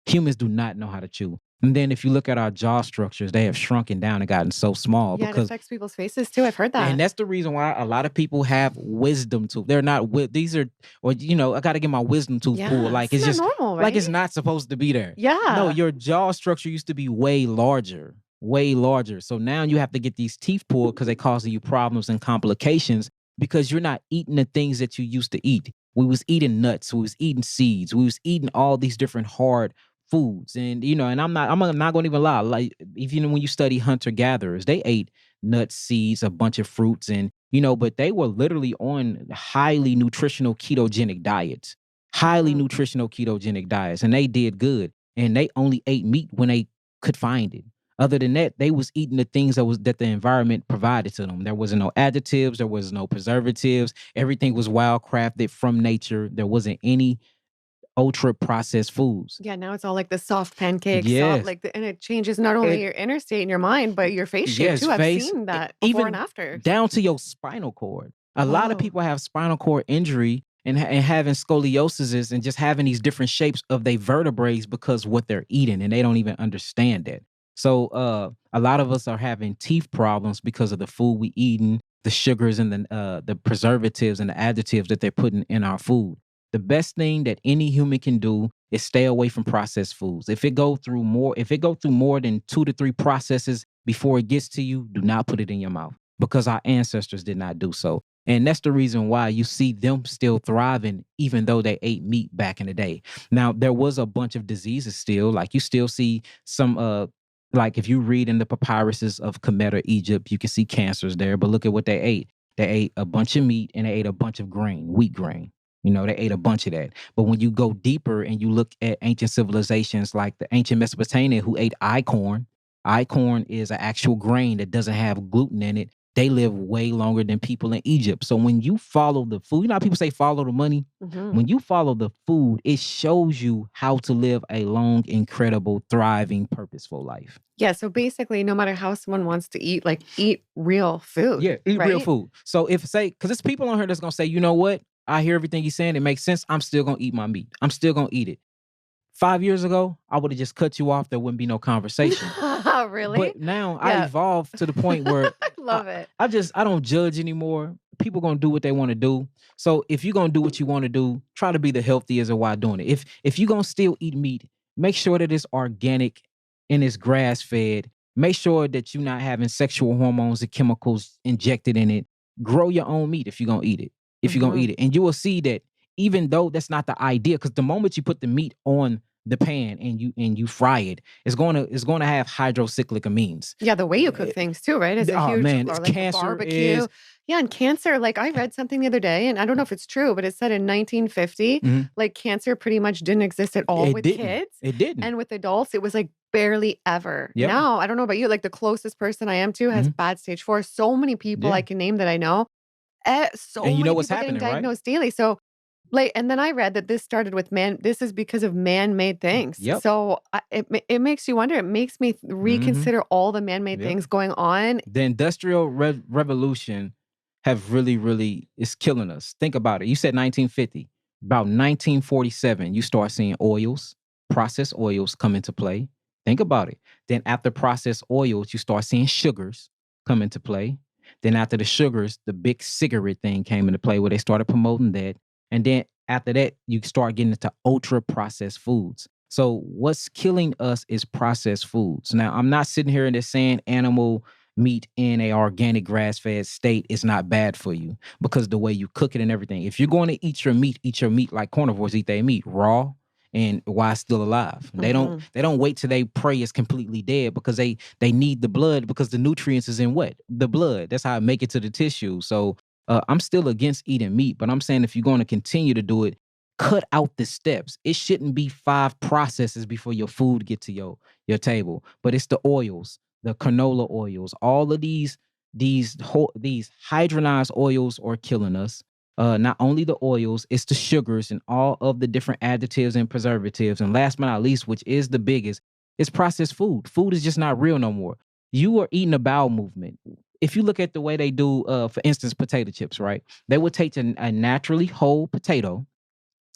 Humans do not know how to chew. And then if you look at our jaw structures, they have shrunken down and gotten so small Yeah, it because affects people's faces too. I've heard and that. that's the reason why a lot of people have wisdom tooth. They're not these are, or I got to get my wisdom tooth pulled. Yeah, Like it's it's not just normal, like it's right? not supposed to be there. No, Yeah. your jaw structure used to be way larger, way larger. So now you have to get these teeth pulled because they causing you problems and complications because you're not eating the things that you used to eat. We was eating nuts, we was eating seeds, we was eating all these different hard foods. And and I'm not going to even lie. Like even when you study hunter gatherers, they ate nuts, seeds, a bunch of fruits, and but they were literally on highly nutritional ketogenic diets. Highly nutritional ketogenic diets, and they did good. And they only ate meat when they could find it. Other than that, they was eating the things that the environment provided to them. There was no additives, there was no preservatives. Everything was wild crafted from nature. There wasn't any ultra processed foods. Yeah, now it's all like the soft pancakes, soft Yes. like and it changes not only It your inner state and your mind, but your face shape Yes, too. I've face, seen that before and even after. down to your spinal cord. A lot of Whoa. people have spinal cord injury and having scoliosis and just having these different shapes of their vertebrae because what they're eating, and they don't even understand it. So a lot of us are having teeth problems because of the food we eating, the sugars and the preservatives and the additives that they're putting in our food. The best thing that any human can do is stay away from processed foods. If it go through more than 2 to 3 processes before it gets to you, do not put it in your mouth, because our ancestors did not do so. And that's the reason why you see them still thriving, even though they ate meat back in the day. Now, there was a bunch of diseases still, like you still see some, like if you read in the papyruses of Kemet or Egypt, you can see cancers there, but look at what they ate. They ate a bunch of meat and they ate a bunch of grain, wheat grain. You know, they ate a bunch of that. But when you go deeper and you look at ancient civilizations like the ancient Mesopotamia who ate corn is an actual grain that doesn't have gluten in it. They live way longer than people in Egypt. So when you follow the food, you know how people say follow the money? When you follow the food, it shows you how to live a long, incredible, thriving, purposeful life. Yeah. So basically, no matter how someone wants to eat, like eat real food. Yeah, eat real right? food. So if because it's people on here that's gonna say, you know what? I hear everything he's saying. It makes sense. I'm still gonna eat my meat. I'm still gonna eat it. 5 years ago, I would have just cut you off. There wouldn't be no conversation. Really? But now I Yeah. evolved to the point where I love it. I don't judge anymore. People gonna do what they want to do. So if you're gonna do what you want to do, try to be the healthiest while doing it. If you're gonna still eat meat, make sure that it's organic and it's grass fed. Make sure that you're not having sexual hormones and chemicals injected in it. Grow your own meat if you're gonna eat it. If you're gonna eat it. And you will see that even though that's not the idea, because the moment you put the meat on the pan and you fry it, it's going to have hydrocyclic amines. Yeah, the way you cook things too, right? Is a huge man, or it's like the cancer barbecue. is Yeah, and cancer, like I read something the other day, and I don't know if it's true, but it said in 1950, like cancer pretty much didn't exist at all with kids. It didn't. And with adults, it was like barely ever. Yep. Now, I don't know about you, like the closest person I am to has bad stage 4. So many people I can name that I know. So And you know many what's people getting happening, right? diagnosed daily. So like, and then I read that this started with this is because of man-made things. Yep. So it makes you wonder. It makes me reconsider all the man-made things going on. The Industrial Revolution have really is killing us. Think about it. You said 1950. About 1947, you start seeing processed oils come into play. Think about it. Then after processed oils, you start seeing sugars come into play. Then after the sugars, the big cigarette thing came into play where they started promoting that. And then after that, you start getting into ultra processed foods. So what's killing us is processed foods. Now, I'm not sitting here and just saying animal meat in a organic grass-fed state is not bad for you because the way you cook it and everything. If you're going to eat your meat like carnivores eat their meat raw and while still alive. They don't wait till they prey is completely dead because they need the blood because the nutrients is in what? The blood. That's how it make it to the tissue. So I'm still against eating meat, but I'm saying if you're going to continue to do it, cut out the steps. It shouldn't be 5 processes before your food get to your table, but it's the oils, the canola oils, all of these hydrogenized oils are killing us. Not only the oils, it's the sugars and all of the different additives and preservatives. And last but not least, which is the biggest, is processed food. Food is just not real no more. You are eating a bowel movement. If you look at the way they do, for instance, potato chips, right? They would take a naturally whole potato,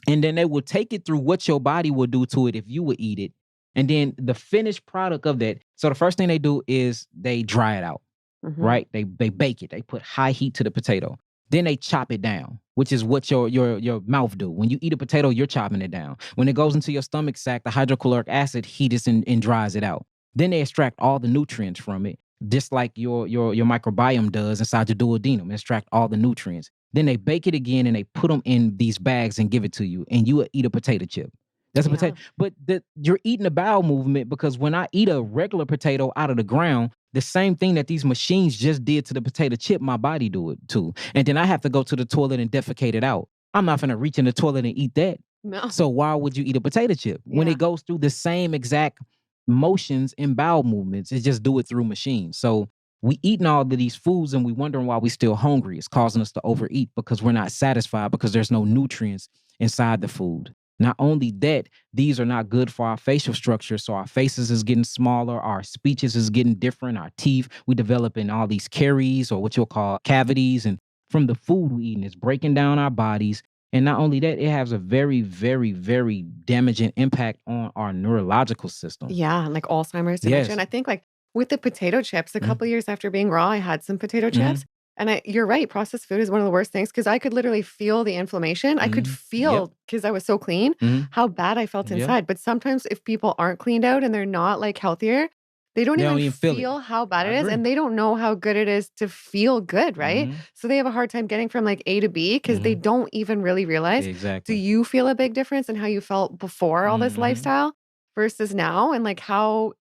and then they would take it through what your body would do to it if you would eat it. And then the finished product of that. So the first thing they do is they dry it out, right? They bake it. They put high heat to the potato. Then they chop it down, which is what your mouth do. When you eat a potato, you're chopping it down. When it goes into your stomach sac, the hydrochloric acid heats and dries it out. Then they extract all the nutrients from it, just like your microbiome does inside your duodenum. Extract all the nutrients. Then they bake it again and they put them in these bags and give it to you, and you will eat a potato chip. That's a potato. But you're eating a bowel movement because when I eat a regular potato out of the ground, the same thing that these machines just did to the potato chip, my body do it too. And then I have to go to the toilet and defecate it out. I'm not going to reach in the toilet and eat that. No. So why would you eat a potato chip when it goes through the same exact motions and bowel movements? It just do it through machines. So we eating all of these foods and we wondering why we still hungry. It's causing us to overeat because we're not satisfied because there's no nutrients inside the food. Not only that, these are not good for our facial structure. So our faces is getting smaller, our speeches is getting different, our teeth, we developing all these caries or what you'll call cavities. And from the food we eating, it's breaking down our bodies. And not only that, it has a very, very, very damaging impact on our neurological system. Yeah, like Alzheimer's dementia. And I think like with the potato chips, a couple years after being raw, I had some potato chips. And you're right, processed food is one of the worst things because I could literally feel the inflammation. I could feel, because I was so clean, how bad I felt inside. But sometimes if people aren't cleaned out and they're not like healthier, they don't even feel how bad it is. And they don't know how good it is to feel good, right? So they have a hard time getting from like A to B because they don't even really realize. Exactly. Do you feel a big difference in how you felt before all this lifestyle versus now? And like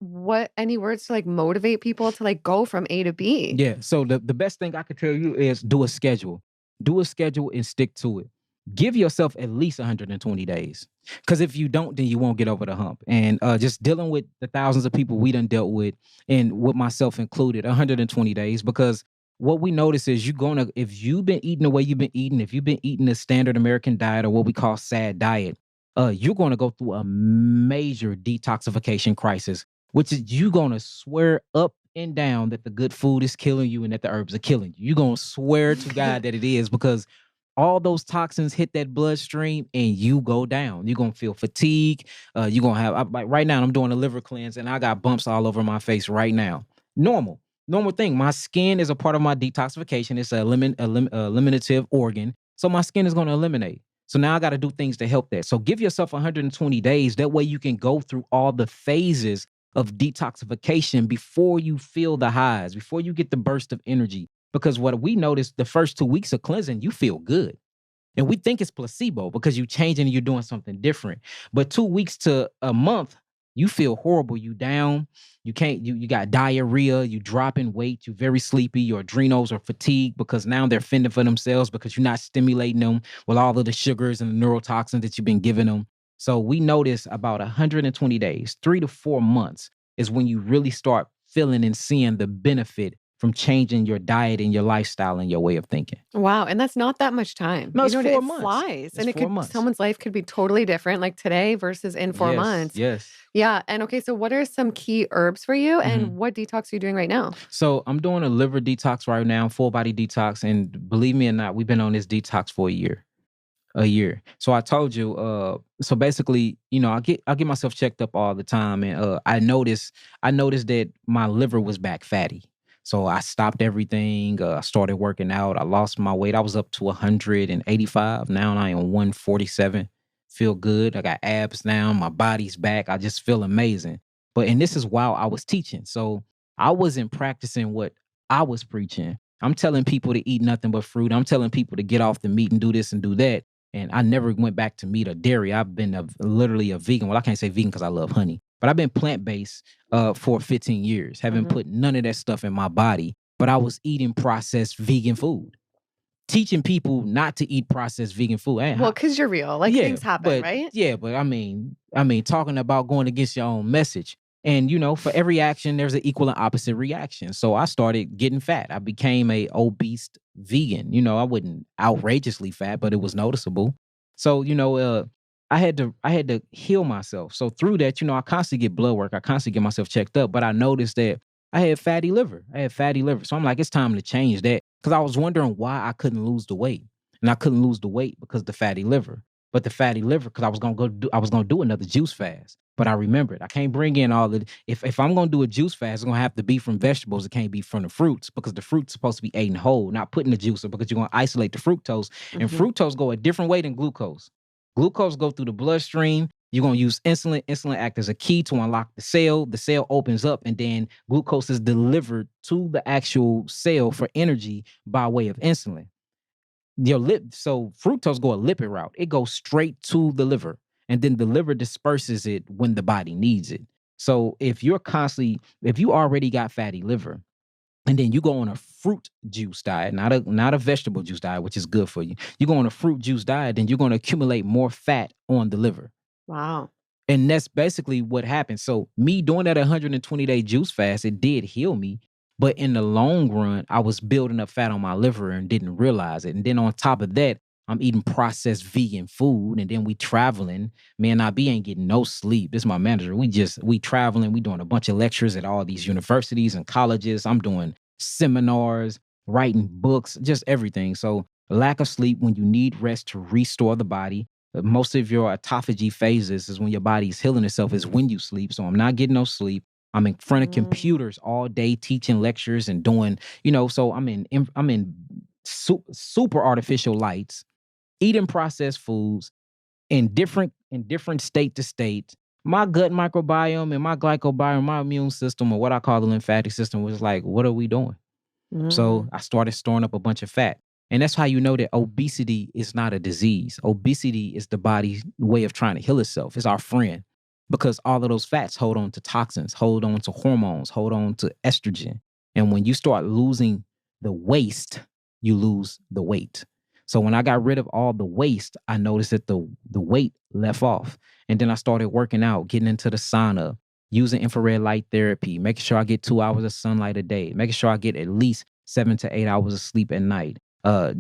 what any words to like motivate people to like go from A to B? Yeah. So the best thing I could tell you is do a schedule. Do a schedule and stick to it. give yourself at least 120 days. Because if you don't, then you won't get over the hump. And just dealing with the thousands of people we done dealt with, and with myself included, 120 days. Because what we notice is if you've been eating the way you've been eating, if you've been eating the standard American diet or what we call SAD diet, you're going to go through a major detoxification crisis, which is you're going to swear up and down that the good food is killing you and that the herbs are killing you. You're going to swear to God that it is, because all those toxins hit that bloodstream and you go down. You're going to feel fatigue. You're going to have, like right now, I'm doing a liver cleanse and I got bumps all over my face right now. Normal thing. My skin is a part of my detoxification. It's a eliminative organ. So my skin is going to eliminate. So now I got to do things to help that. So give yourself 120 days. That way you can go through all the phases of detoxification before you feel the highs, before you get the burst of energy. Because what we noticed, the first 2 weeks of cleansing, you feel good. And we think it's placebo because you're changing and you're doing something different. But 2 weeks to a month, you feel horrible. You down. You got diarrhea. You dropping weight. You're very sleepy. Your adrenals are fatigued because now they're fending for themselves because you're not stimulating them with all of the sugars and the neurotoxins that you've been giving them. So we notice about 120 days, 3 to 4 months is when you really start feeling and seeing the benefit from changing your diet and your lifestyle and your way of thinking. Wow, and that's not that much time. No, it's 4 it months. flies. It's And 4 months. Someone's life could be totally different, like today versus in 4 months. Yes. Yeah. And okay, so what are some key herbs for you, and what detox are you doing right now? So I'm doing a liver detox right now, full body detox. And believe me or not, we've been on this detox for a year. So I told you, so basically, I get myself checked up all the time. And I noticed that my liver was back fatty. So I stopped everything. I started working out. I lost my weight. I was up to 185. Now I am 147. Feel good. I got abs now. My body's back. I just feel amazing. And this is while I was teaching. So I wasn't practicing what I was preaching. I'm telling people to eat nothing but fruit. I'm telling people to get off the meat and do this and do that. And I never went back to meat or dairy. I've been literally a vegan. Well, I can't say vegan because I love honey, but I've been plant-based for 15 years. Haven't put none of that stuff in my body, but I was eating processed vegan food. Teaching people not to eat processed vegan food. Well, because you're real. Like, things happen, right? Yeah, but I mean, talking about going against your own message. And, for every action, there's an equal and opposite reaction. So I started getting fat. I became a obese vegan. I wasn't outrageously fat, but it was noticeable. So, I had to heal myself. So through that, I constantly get blood work. I constantly get myself checked up. But I noticed that I had fatty liver. So I'm like, it's time to change that. Because I was wondering why I couldn't lose the weight. And I couldn't lose the weight because of the fatty liver. But the fatty liver, because I was gonna do another juice fast. But I remembered I can't bring in all the if I'm gonna do a juice fast, it's gonna have to be from vegetables. It can't be from the fruits because the fruit's supposed to be eaten whole, not put in the juicer because you're gonna isolate the fructose. And fructose go a different way than glucose. Glucose go through the bloodstream. You're gonna use insulin. Insulin acts as a key to unlock the cell. The cell opens up, and then glucose is delivered to the actual cell for energy by way of insulin. So fructose go a lipid route. It goes straight to the liver, and then the liver disperses it when the body needs it. So if you already got fatty liver, and then you go on a fruit juice diet, not a vegetable juice diet, which is good for you. You go on a fruit juice diet, then you're going to accumulate more fat on the liver. Wow. And that's basically what happened. So me doing that 120-day juice fast, it did heal me. But in the long run, I was building up fat on my liver and didn't realize it. And then on top of that, I'm eating processed vegan food. And then we traveling. Me and IB ain't getting no sleep. This is my manager. We traveling. We doing a bunch of lectures at all these universities and colleges. I'm doing seminars, writing books, just everything. So lack of sleep when you need rest to restore the body. Most of your autophagy phases is when your body's healing itself is when you sleep. So I'm not getting no sleep. I'm in front of computers all day teaching lectures and doing, so I'm in super artificial lights, eating processed foods in different state to state. My gut microbiome and my glycobiome, my immune system, or what I call the lymphatic system, was like, what are we doing? So I started storing up a bunch of fat. And that's how you know that obesity is not a disease. Obesity is the body's way of trying to heal itself. It's our friend. Because all of those fats hold on to toxins, hold on to hormones, hold on to estrogen. And when you start losing the waste, you lose the weight. So when I got rid of all the waste, I noticed that the weight left off. And then I started working out, getting into the sauna, using infrared light therapy, making sure I get 2 hours of sunlight a day, making sure I get at least 7 to 8 hours of sleep at night,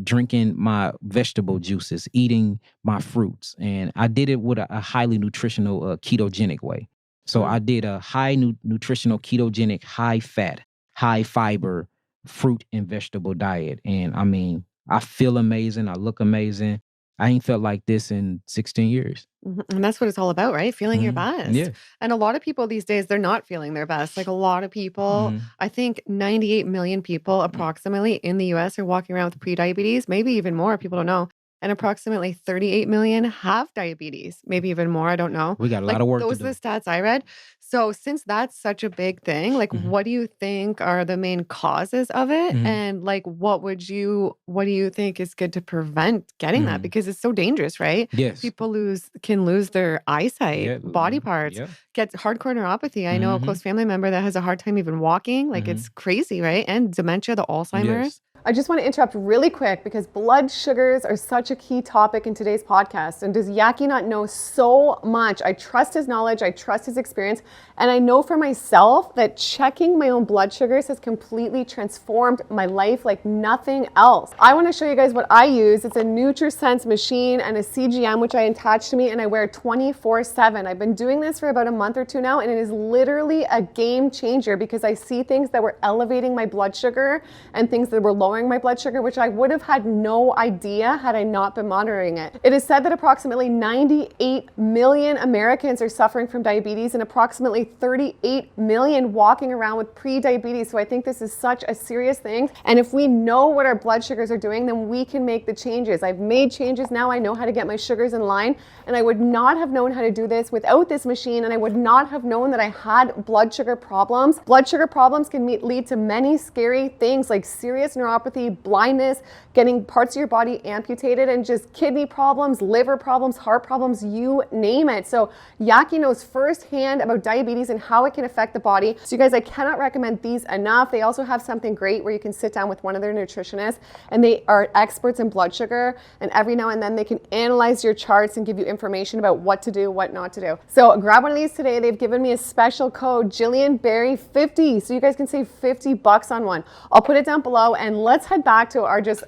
drinking my vegetable juices, eating my fruits. And I did it with a highly nutritional ketogenic way. So I did a high nutritional ketogenic, high fat, high fiber fruit and vegetable diet. And I mean, I feel amazing. I look amazing. I ain't felt like this in 16 years. And that's what it's all about, right? Feeling your best. Yeah. And a lot of people these days, they're not feeling their best. Like a lot of people, I think 98 million people approximately in the US are walking around with prediabetes, maybe even more. People don't know. And approximately 38 million have diabetes, maybe even more. I don't know. We got a lot of work to Those do. are the stats I read. So since that's such a big thing, like what do you think are the main causes of it? And like what do you think is good to prevent getting that? Because it's so dangerous, right? Yes. People can lose their eyesight, Yeah. body parts, get hardcore neuropathy. I know a close family member that has a hard time even walking. Like it's crazy, right? And dementia, the Alzheimer's. Yes. I just want to interrupt really quick because blood sugars are such a key topic in today's podcast. And does Yaki not know so much? I trust his knowledge, I trust his experience, and I know for myself that checking my own blood sugars has completely transformed my life like nothing else. I want to show you guys what I use. It's a NutriSense machine and a CGM, which I attach to me and I wear 24/7. I've been doing this for about a month or two now, and it is literally a game changer because I see things that were elevating my blood sugar and things that were lowering my blood sugar, which I would have had no idea had I not been monitoring it. It is said that approximately 98 million Americans are suffering from diabetes and approximately 38 million walking around with pre-diabetes. So I think this is such a serious thing. And if we know what our blood sugars are doing, then we can make the changes. I've made changes now. I know how to get my sugars in line, and I would not have known how to do this without this machine, and I would not have known that I had blood sugar problems. Blood sugar problems can lead to many scary things like serious neuropathy, blindness, getting parts of your body amputated, and just kidney problems, liver problems, heart problems, you name it. So Yaki knows firsthand about diabetes and how it can affect the body. So you guys, I cannot recommend these enough. They also have something great where you can sit down with one of their nutritionists, and they are experts in blood sugar, and every now and then they can analyze your charts and give you information about what to do, what not to do. So grab one of these today. They've given me a special code, GILLIANBERRY50, so you guys can save $50 on one. I'll put it down below, and let's head back to our just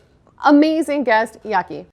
amazing guest, Yaki.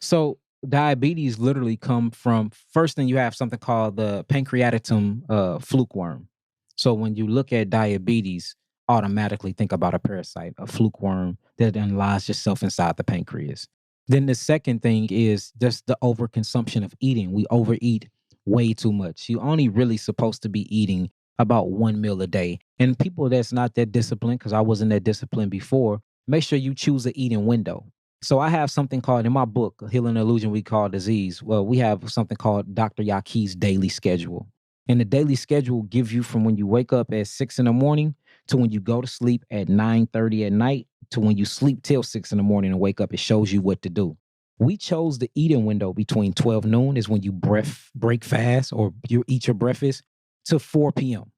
So diabetes literally come from, first thing, you have something called the pancreatitum fluke worm. So when you look at diabetes, automatically think about a parasite, a fluke worm that then lies itself inside the pancreas. Then the second thing is just the overconsumption of eating. We overeat way too much. You only really supposed to be eating about 1 meal a day. And people that's not that disciplined, because I wasn't that disciplined before, make sure you choose an eating window. So I have something called, in my book, Healing the Illusion We Call Disease, well, we have something called Dr. Yaki's daily schedule. And the daily schedule gives you from when you wake up at 6 in the morning to when you go to sleep at 9:30 at night to when you sleep till 6 in the morning and wake up. It shows you what to do. We chose the eating window between 12 noon is when you break fast or you eat your breakfast to 4 p.m.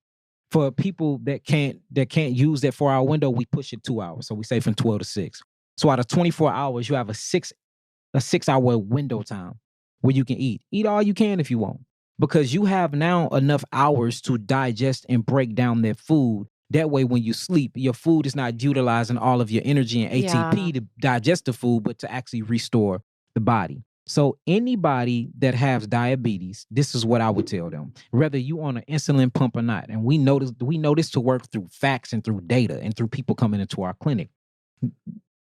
For people that can't use that 4-hour window, we push it 2 hours. So we say from 12 to 6. So out of 24 hours, you have a 6-hour window time where you can eat. Eat all you can if you want, because you have now enough hours to digest and break down that food. That way, when you sleep, your food is not utilizing all of your energy and ATP to digest the food, but to actually restore the body. So anybody that has diabetes, this is what I would tell them, whether you on an insulin pump or not. And we know this to work through facts and through data and through people coming into our clinic.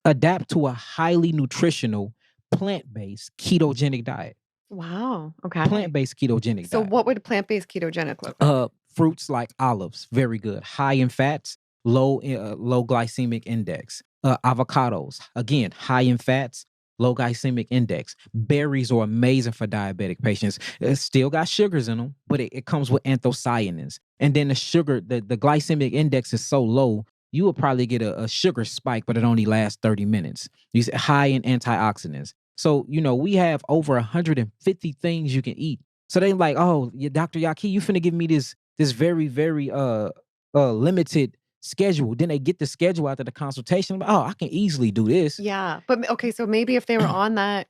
Adapt to a highly nutritional, plant-based ketogenic diet. Wow. Okay. Plant-based ketogenic diet. So what would plant-based ketogenic look like? Fruits like olives, very good. High in fats, low glycemic index. Avocados, again, high in fats, low glycemic index. Berries are amazing for diabetic patients. It still got sugars in them, but it comes with anthocyanins. And then the sugar, the glycemic index is so low, you will probably get a sugar spike, but it only lasts 30 minutes. These high in antioxidants. So, we have over 150 things you can eat. So they like, oh, Dr. Yaki, you finna give me this very, very limited schedule. Then they get the schedule after the consultation. Oh, I can easily do this. Yeah. But okay, so maybe if they were on that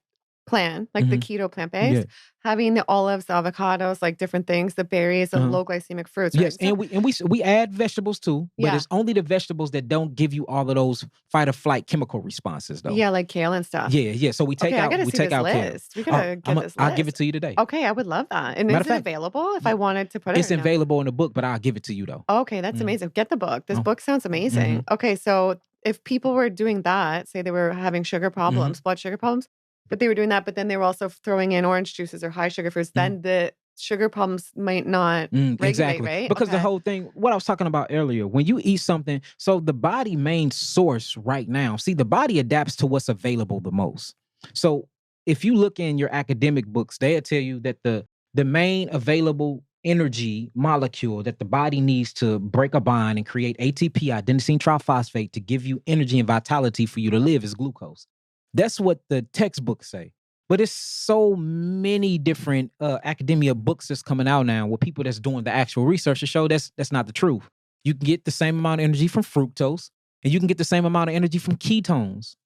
plan, like the keto plant-based, Yeah. having the olives, the avocados, like different things, the berries, the low glycemic fruits, right? Yes, and we add vegetables too, but Yeah. it's only the vegetables that don't give you all of those fight or flight chemical responses, though. Yeah, like kale and stuff. Yeah. So we take Okay, I out gotta we see take this out kale. list. We gotta get this list. I'll give it to you today. Okay, I would love that. And Matter is of it fact, available if I wanted to put it? It's available in the book, but I'll give it to you though. Okay, that's amazing. Get the book. This book sounds amazing. Okay, so if people were doing that, say they were having sugar problems, blood sugar problems, but they were doing that, but then they were also throwing in orange juices or high sugar foods, then the sugar problems might not regulate, exactly. right? Because the whole thing, what I was talking about earlier, when you eat something, so the body main source right now, see, the body adapts to what's available the most. So if you look in your academic books, they'll tell you that the main available energy molecule that the body needs to break a bond and create ATP, adenosine triphosphate, to give you energy and vitality for you to live is glucose. That's what the textbooks say. But it's so many different academia books that's coming out now with people that's doing the actual research to show that's not the truth. You can get the same amount of energy from fructose, and you can get the same amount of energy from ketones.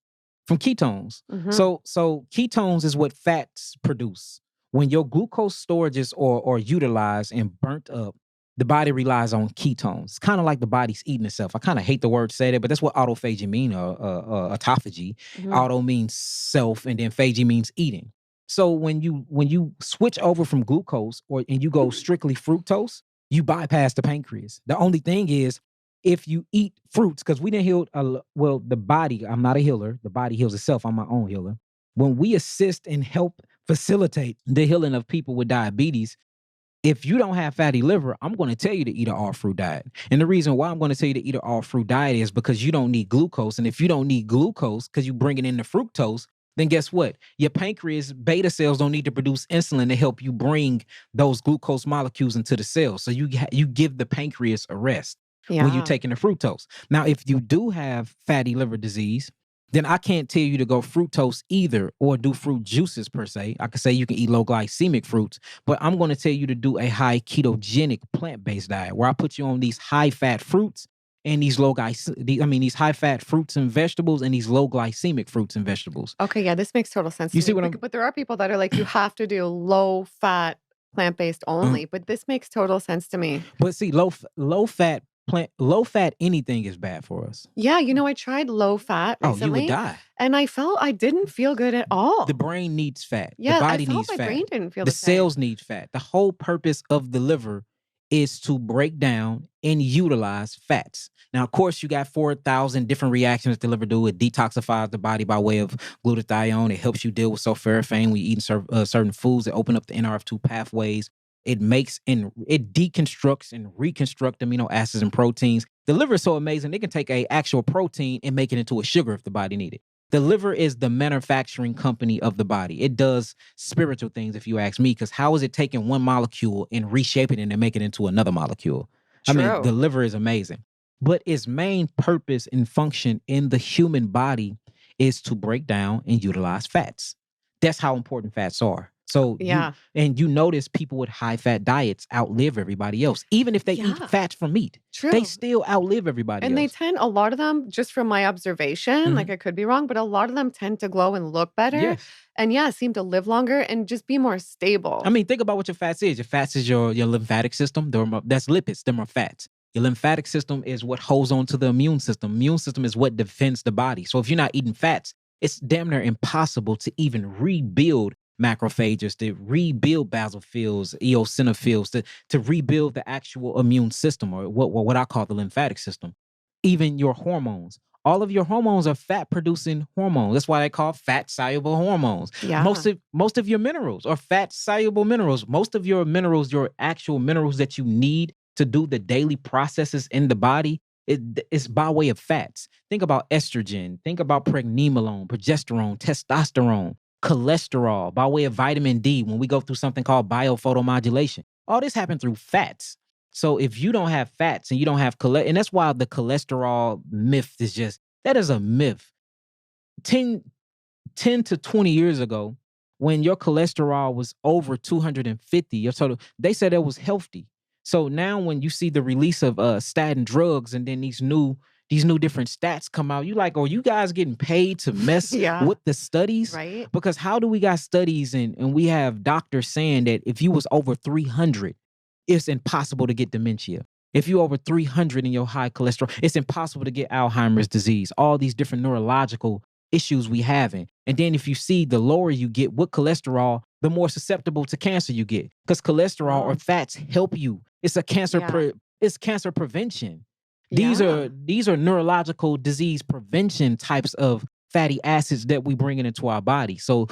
So ketones is what fats produce. When your glucose storages are utilized and burnt up, the body relies on ketones. It's kind of like the body's eating itself. I kind of hate the word say that, but that's what autophagy means, autophagy. Auto means self, and then phagy means eating. So when you switch over from glucose and you go strictly fructose, you bypass the pancreas. The only thing is, if you eat fruits, because we didn't heal, the body, I'm not a healer. The body heals itself. I'm my own healer. When we assist and help facilitate the healing of people with diabetes, if you don't have fatty liver, I'm going to tell you to eat an all-fruit diet. And the reason why I'm going to tell you to eat an all-fruit diet is because you don't need glucose. And if you don't need glucose because you bring it in the fructose, then guess what? Your pancreas beta cells don't need to produce insulin to help you bring those glucose molecules into the cells. So you give the pancreas a rest when you're taking the fructose. Now, if you do have fatty liver disease, then I can't tell you to go fructose either or do fruit juices per se. I could say you can eat low glycemic fruits, but I'm going to tell you to do a high ketogenic plant-based diet where I put you on these high fat fruits and these these high fat fruits and vegetables and these low glycemic fruits and vegetables. Okay, yeah, this makes total sense. You see what I'm? But there are people that are like, you have to do low fat plant-based only, but this makes total sense to me. But see, low fat anything is bad for us. Yeah, I tried low fat recently. Oh, you would die. And I didn't feel good at all. The brain needs fat. Yeah, the body I felt needs my fat. brain didn't feel the the same. cells need fat. The whole purpose of the liver is to break down and utilize fats. Now, of course, you got 4,000 different reactions that the liver do. It detoxifies the body by way of glutathione. It helps you deal with sulforaphane when you eat certain foods that open up the NRF2 pathways. It makes and it deconstructs and reconstructs amino acids and proteins. The liver is so amazing. They can take a actual protein and make it into a sugar if the body needs it. The liver is the manufacturing company of the body. It does spiritual things, if you ask me, because how is it taking one molecule and reshaping it and make it into another molecule? True. I mean, the liver is amazing. But its main purpose and function in the human body is to break down and utilize fats. That's how important fats are. So you notice people with high fat diets outlive everybody else. Even if they eat fats from meat, they still outlive everybody else. And they tend, a lot of them, just from my observation, like I could be wrong, but a lot of them tend to glow and look better. Yes. And seem to live longer and just be more stable. I mean, think about what your fats is. Your fats is your lymphatic system. That's lipids. Them are fats. Your lymphatic system is what holds on to the immune system. Immune system is what defends the body. So if you're not eating fats, it's damn near impossible to even rebuild macrophages, to rebuild basophils, eosinophils, to rebuild the actual immune system, or what I call the lymphatic system. Even your hormones. All of your hormones are fat-producing hormones. That's why they call fat-soluble hormones. Yeah. Most of your minerals are fat-soluble minerals. Most of your minerals, your actual minerals that you need to do the daily processes in the body, it's by way of fats. Think about estrogen. Think about pregnenolone, progesterone, testosterone, cholesterol, by way of vitamin D when we go through something called biophotomodulation. All this happened through fats. So if you don't have fats and you don't have and that's why the cholesterol myth is that is a myth. 10 to 20 years ago, when your cholesterol was over 250, they said it was healthy. So now when you see the release of statin drugs and then these new different stats come out, you like, are you guys getting paid to mess Yeah. with the studies? Right. Because how do we got studies and we have doctors saying that if you was over 300, it's impossible to get dementia. If you over 300 in your high cholesterol, it's impossible to get Alzheimer's disease, all these different neurological issues we having. And then if you see the lower you get with cholesterol, the more susceptible to cancer you get, because cholesterol or fats help you. It's a cancer it's cancer prevention. These are neurological disease prevention types of fatty acids that we bringing into our body. So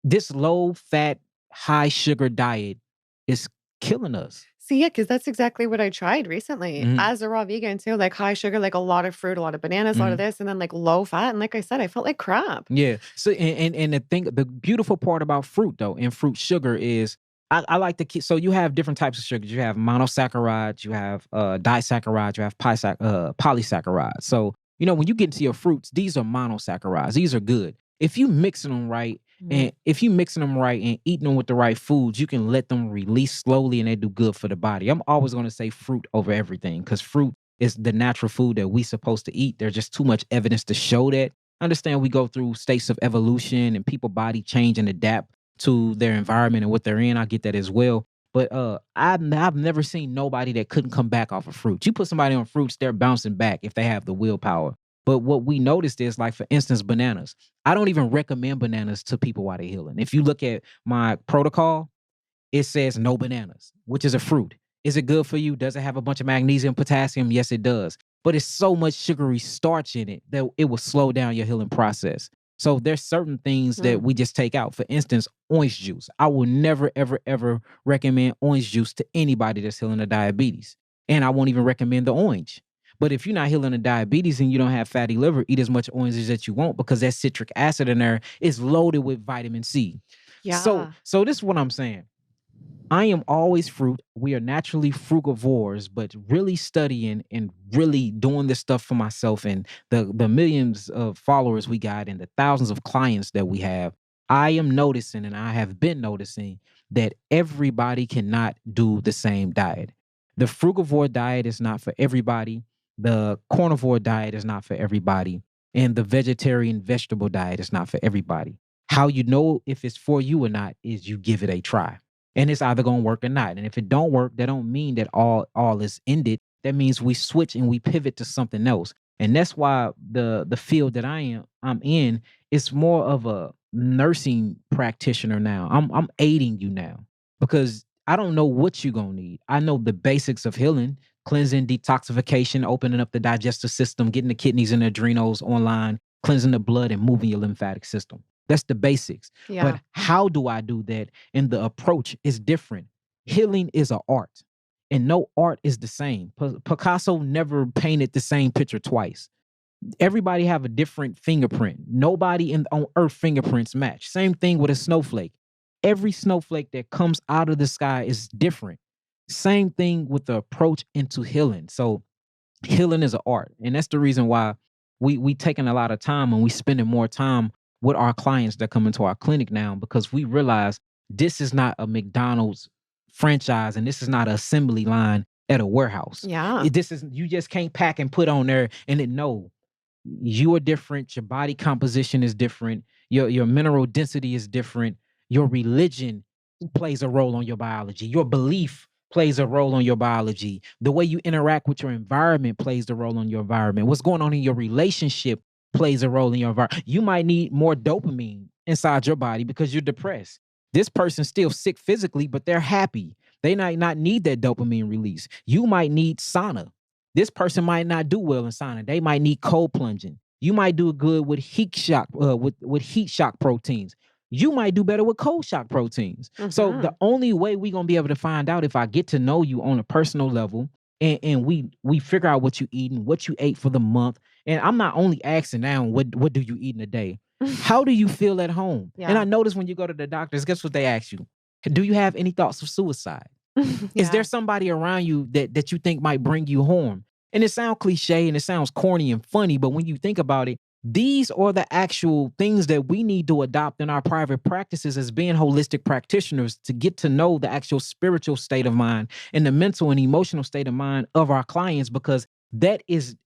this low fat, high sugar diet is killing us. See, yeah, because that's exactly what I tried recently as a raw vegan too, like high sugar, like a lot of fruit, a lot of bananas, a lot of this, and then like low fat. And like I said, I felt like crap. Yeah. So and the beautiful part about fruit though, and fruit sugar is I like to keep, so you have different types of sugars. You have monosaccharides, you have disaccharides, you have polysaccharides. So, when you get into your fruits, these are monosaccharides. These are good. If you mixing them right, and if you mixing them right and eating them with the right foods, you can let them release slowly and they do good for the body. I'm always going to say fruit over everything, because fruit is the natural food that we supposed to eat. There's just too much evidence to show that. I understand we go through states of evolution and people body change and adapt to their environment and what they're in. I get that as well. But I've never seen nobody that couldn't come back off of fruits. You put somebody on fruits, they're bouncing back if they have the willpower. But what we noticed is, like, for instance, bananas. I don't even recommend bananas to people while they're healing. If you look at my protocol, it says no bananas, which is a fruit. Is it good for you? Does it have a bunch of magnesium, potassium? Yes, it does. But it's so much sugary starch in it that it will slow down your healing process. So there's certain things that we just take out. For instance, orange juice. I will never, ever, ever recommend orange juice to anybody that's healing of diabetes. And I won't even recommend the orange. But if you're not healing of diabetes and you don't have fatty liver, eat as much oranges as you want, because that citric acid in there is loaded with vitamin C. Yeah. So this is what I'm saying. I am always fruit. We are naturally frugivores, but really studying and really doing this stuff for myself and the millions of followers we got and the thousands of clients that we have, I am noticing, and I have been noticing, that everybody cannot do the same diet. The frugivore diet is not for everybody. The carnivore diet is not for everybody. And the vegetarian vegetable diet is not for everybody. How you know if it's for you or not is you give it a try. And it's either going to work or not. And if it don't work, that don't mean that all is ended. That means we switch and we pivot to something else. And that's why the field that I'm in is more of a nursing practitioner now. I'm aiding you now, because I don't know what you're going to need. I know the basics of healing: cleansing, detoxification, opening up the digestive system, getting the kidneys and the adrenals online, cleansing the blood, and moving your lymphatic system. That's the basics. Yeah. But how do I do that? And the approach is different. Healing is an art, and no art is the same. Picasso never painted the same picture twice. Everybody have a different fingerprint. Nobody on earth fingerprints match. Same thing with a snowflake. Every snowflake that comes out of the sky is different. Same thing with the approach into healing. So healing is an art. And that's the reason why we taking a lot of time, and we spending more time with our clients that come into our clinic now, because we realize this is not a McDonald's franchise and this is not an assembly line at a warehouse. Yeah. This is, you just can't pack and put on there and it, no. You are different. Your body composition is different. Your mineral density is different. Your religion plays a role on your biology. Your belief plays a role on your biology. The way you interact with your environment plays a role on your environment. What's going on in your relationship plays a role in your environment. You might need more dopamine inside your body because you're depressed. This person's still sick physically, but they're happy. They might not need that dopamine release. You might need sauna. This person might not do well in sauna. They might need cold plunging. You might do good with heat shock, with heat shock proteins. You might do better with cold shock proteins. So the only way we're gonna be able to find out, if I get to know you on a personal level, and we figure out what you eating, what you ate for the month. And I'm not only asking now, what do you eat in a day? How do you feel at home? Yeah. And I notice when you go to the doctors, guess what they ask you? Do you have any thoughts of suicide? Is there somebody around you that you think might bring you harm? And it sounds cliche and it sounds corny and funny, but when you think about it, These are the actual things that we need to adopt in our private practices as being holistic practitioners to get to know the actual spiritual state of mind and the mental and emotional state of mind of our clients, because that is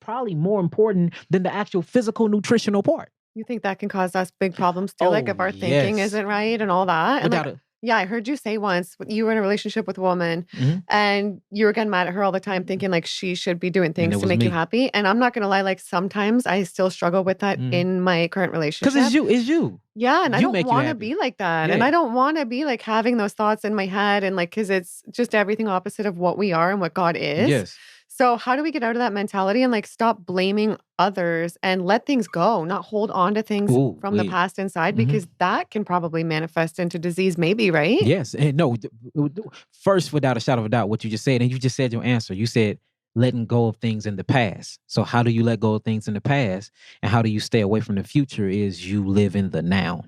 probably more important than the actual physical nutritional part. You think that can cause us big problems too, like Oh, if our thinking yes. isn't right and all that? And Without like, a yeah, I heard you say once you were in a relationship with a woman Mhm. and you were getting mad at her all the time, thinking like she should be doing And things it to was make you me. happy. And I'm not gonna lie, like sometimes I still struggle with that Mhm. in my current Because relationship. it's you. Yeah, and I You don't make you wanna happy. be like that. And Yeah. I don't wanna be like having those thoughts in my head and like, cause it's just everything opposite of what we are and what God is. Yes. So how do we get out of that mentality and like stop blaming others and let things go, not hold on to things Ooh, from the wait. past inside, Mhm. because that can probably manifest into disease, maybe, right? Yes. And no, first, without a shadow of a doubt, what you just said, and you just said your answer. You said letting go of things in the past. So how do you let go of things in the past? And how do you stay away from the future? Is you live in the now.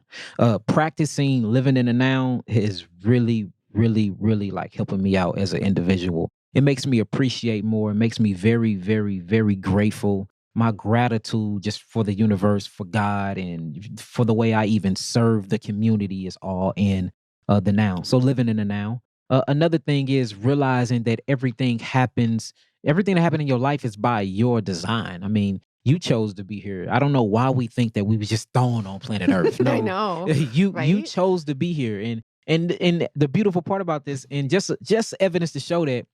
Practicing living in the now is really, really, really like helping me out as an individual. It makes me appreciate more. It makes me very, very, very grateful. My gratitude just for the universe, for God, and for the way I even serve the community is all in the now. So living in the now. Another thing is realizing that everything that happened in your life is by your design. I mean, you chose to be here. I don't know why we think that we was just thrown on planet Earth. I No, know, you right? chose to be here, and the beautiful part about this, and just evidence to show that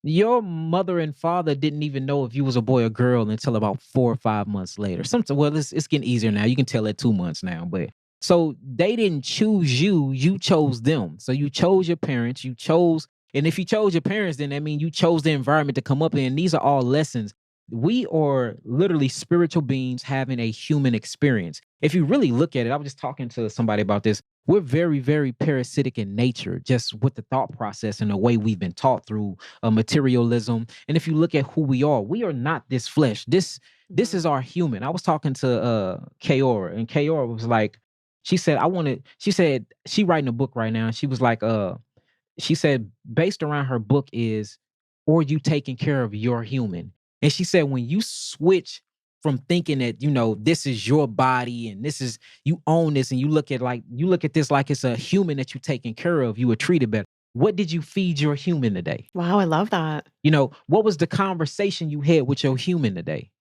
your mother and father didn't even know if you was a boy or girl until about 4 or 5 months later. Well, it's getting easier now. You can tell at 2 months now, but so they didn't choose you, you chose them. So you chose your parents, and if you chose your parents, then that means you chose the environment to come up in. These are all lessons. We are literally spiritual beings having a human experience. If you really look at it, I was just talking to somebody about this. We're very, very parasitic in nature, just with the thought process and the way we've been taught through materialism. And if you look at who we are not this flesh. This Mhm. is our human. I was talking to Kaora, and Kaora was like, she said she writing a book right now. And she was like, she said based around her book is, or you taking care of your human. And she said when you switch from thinking that this is your body and this is, you own this, and you look at this like it's a human that you taking care of, you were treated better. What did you feed your human today? Wow, I love that. What was the conversation you had with your human today?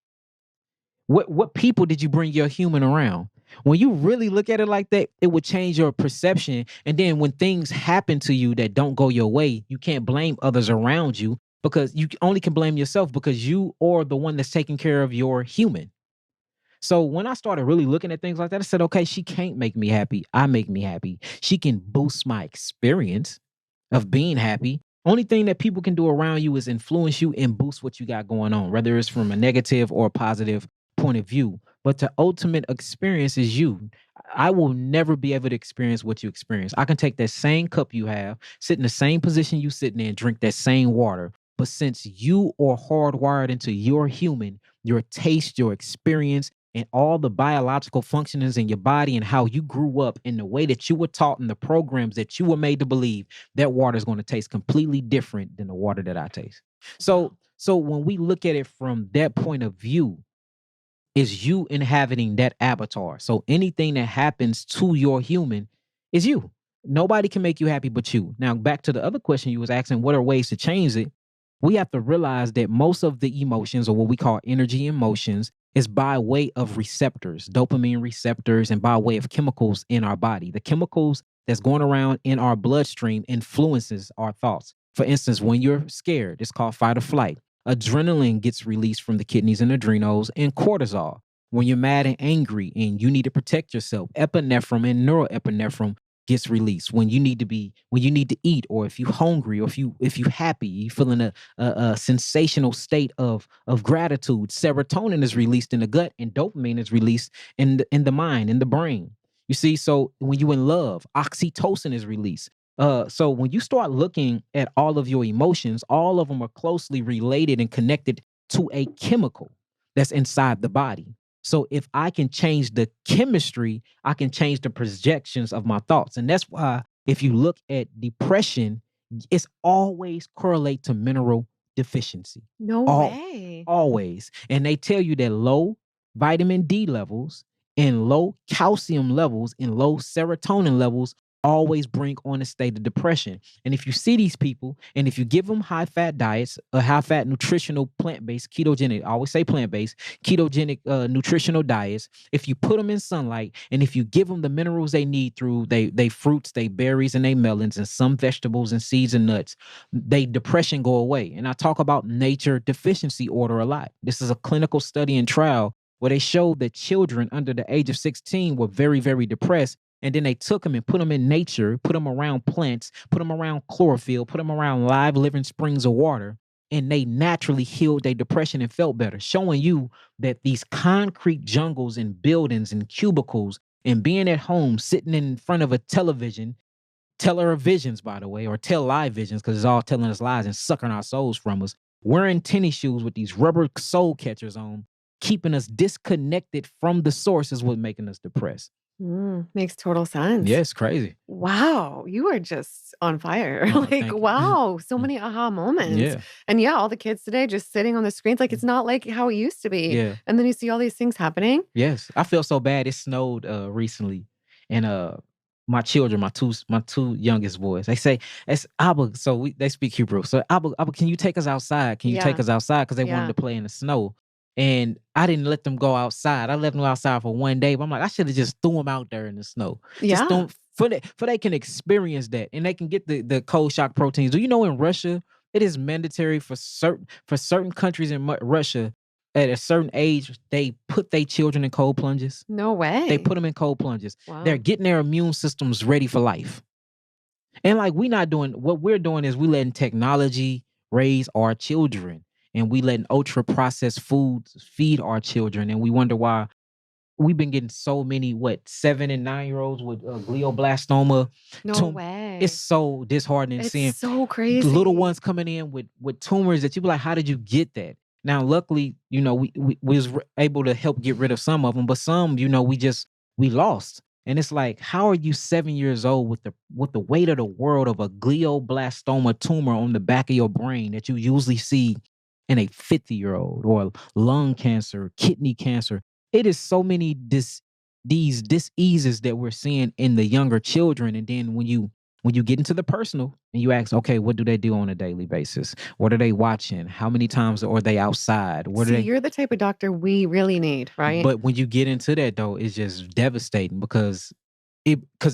What people did you bring your human around? When you really look at it like that, it would change your perception. And then when things happen to you that don't go your way, you can't blame others around you, because you only can blame yourself, because you are the one that's taking care of your human. So when I started really looking at things like that, I said, okay, she can't make me happy. I make me happy. She can boost my experience of being happy. Only thing that people can do around you is influence you and boost what you got going on, whether it's from a negative or a positive point of view. But the ultimate experience is you. I will never be able to experience what you experience. I can take that same cup you have, sit in the same position you sitting in, drink that same water. But since you are hardwired into your human, your taste, your experience, and all the biological functionings in your body, and how you grew up, and the way that you were taught, and the programs that you were made to believe, that water is going to taste completely different than the water that I taste. Wow. So when we look at it from that point of view, is you inhabiting that avatar. So anything that happens to your human is you. Nobody can make you happy but you. Now back to the other question you was asking, what are ways to change it? We have to realize that most of the emotions, or what we call energy emotions, is by way of receptors, dopamine receptors, and by way of chemicals in our body. The chemicals that's going around in our bloodstream influences our thoughts. For instance, when you're scared, it's called fight or flight. Adrenaline gets released from the kidneys and adrenals, and cortisol. When you're mad and angry and you need to protect yourself, epinephrine and neuroepinephrine gets released. When you need to eat, or if you're hungry, or if you happy, you feeling a sensational state of gratitude, serotonin is released in the gut, and dopamine is released in the mind, in the brain. You see, so when you in love, oxytocin is released. So when you start looking at all of your emotions, all of them are closely related and connected to a chemical that's inside the body. So if I can change the chemistry, I can change the projections of my thoughts. And that's why if you look at depression, it's always correlate to mineral deficiency. No All way. always. And they tell you that low vitamin D levels and low calcium levels and low serotonin levels always bring on a state of depression. And if you see these people and if you give them high fat diets, a high fat nutritional plant-based ketogenic, I always say plant-based ketogenic nutritional diets, if you put them in sunlight and if you give them the minerals they need through they fruits, they berries and they melons and some vegetables and seeds and nuts, they depression go away. And I talk about nature deficiency order a lot. This is a clinical study and trial where they showed that children under the age of 16 were very, very depressed. And then they took them and put them in nature, put them around plants, put them around chlorophyll, put them around live living springs of water, and they naturally healed their depression and felt better, showing you that these concrete jungles and buildings and cubicles and being at home, sitting in front of a television, visions, by the way, or tell live visions, because it's all telling us lies and sucking our souls from us, wearing tennis shoes with these rubber soul catchers on, keeping us disconnected from the source is what making us depressed. Makes total sense. Yeah, it's crazy. Wow, you are just on fire. Oh, Like, thank you. wow, so many aha moments. Yeah. And yeah, all the kids today just sitting on the screens, like it's not like how it used to be. Yeah. And then you see all these things happening. Yes. I feel so bad. It snowed recently. And my children, my two youngest boys, they say, it's Abba. So they speak Hebrew. So Abba, can you take us outside? Can you take Yeah. us outside? Because they Yeah. wanted to play in the snow. And I didn't let them go outside. I left them outside for one day. But I'm like, I should have just threw them out there in the snow. Just Yeah. don't for they can experience that and they can get the cold shock proteins. Do you know in Russia it is mandatory for certain countries in Russia at a certain age they put their children in cold plunges? No way. They put them in cold plunges. Wow. They're getting their immune systems ready for life. And like what we're doing is we letting technology raise our children. And we letting ultra processed foods feed our children. And we wonder why we've been getting so many, 7 and 9-year-olds with glioblastoma. No way. It's so disheartening seeing It's so crazy. little ones coming in with tumors that you be like, how did you get that? Now, luckily, we was able to help get rid of some of them, but some, we lost. And it's like, how are you 7 years old with the weight of the world of a glioblastoma tumor on the back of your brain that you usually see in a 50-year-old, or lung cancer, kidney cancer? It is so many these diseases that we're seeing in the younger children. And then when you get into the personal and you ask, okay, what do they do on a daily basis? What are they watching? How many times are they outside? You're the type of doctor we really need, right? But when you get into that though, it's just devastating because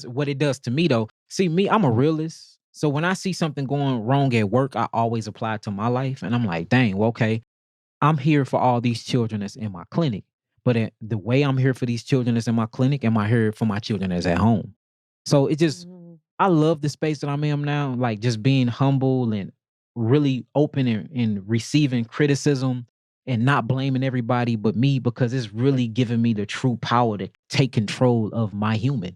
what it does to me though, see me, I'm a realist. So when I see something going wrong at work, I always apply it to my life. And I'm like, dang, well, okay, I'm here for all these children that's in my clinic. But the way I'm here for these children that's in my clinic, am I here for my children that's at home? So it just, I love the space that I'm in now, like just being humble and really open and receiving criticism and not blaming everybody but me, because it's really giving me the true power to take control of my human.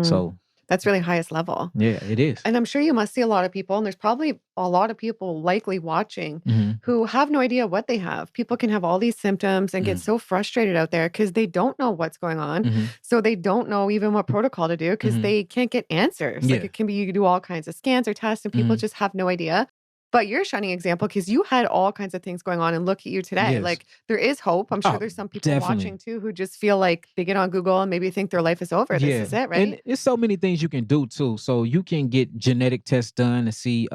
So that's really highest level. Yeah, it is. And I'm sure you must see a lot of people, and there's probably a lot of people likely watching Mhm. who have no idea what they have. People can have all these symptoms and get so frustrated out there because they don't know what's going on. Mhm. So they don't know even what protocol to do because Mhm. they can't get answers. Like Yeah. it can be, you do all kinds of scans or tests and people just have no idea. But you're a shining example because you had all kinds of things going on, and look at you today. Yes. Like there is hope. I'm sure Oh, there's some people definitely. watching too who just feel like they get on Google and maybe think their life is over. This is it, right? And it's so many things you can do too. So you can get genetic tests done to see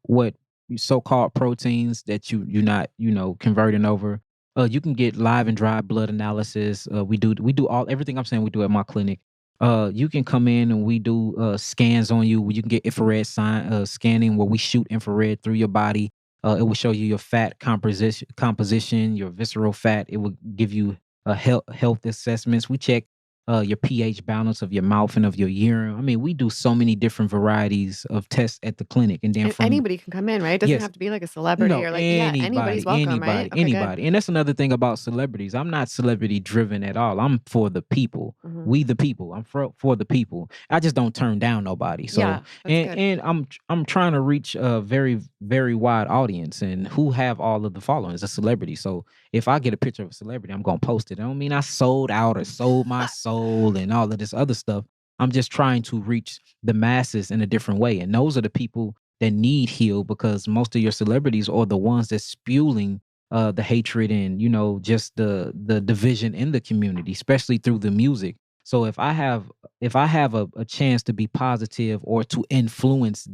what so-called proteins that you're not, converting over. You can get live and dry blood analysis. We do everything I'm saying we do at my clinic. You can come in and we do scans on you. You can get infrared scanning where we shoot infrared through your body. It will show you your fat composition, your visceral fat. It will give you health assessments. We check your pH balance of your mouth and of your urine. I mean, we do so many different varieties of tests at the clinic, and then And anybody can come in, right? It doesn't Yes. have to be like a celebrity or like, anybody's welcome, right? Okay, good. anybody. And that's another thing about celebrities. I'm not celebrity driven at all. I'm for the people. Mhm. We the people. I'm for the people. I just don't turn down nobody. So Yeah, that's good. and I'm trying to reach a very, very wide audience, and who have all of the followings, a celebrity. So if I get a picture of a celebrity, I'm gonna post it. I don't mean I sold out or sold my soul and all of this other stuff. I'm just trying to reach the masses in a different way. And those are the people that need healed, because most of your celebrities are the ones that's spewing the hatred and, just the division in the community, especially through the music. So if I have a chance to be positive or to influence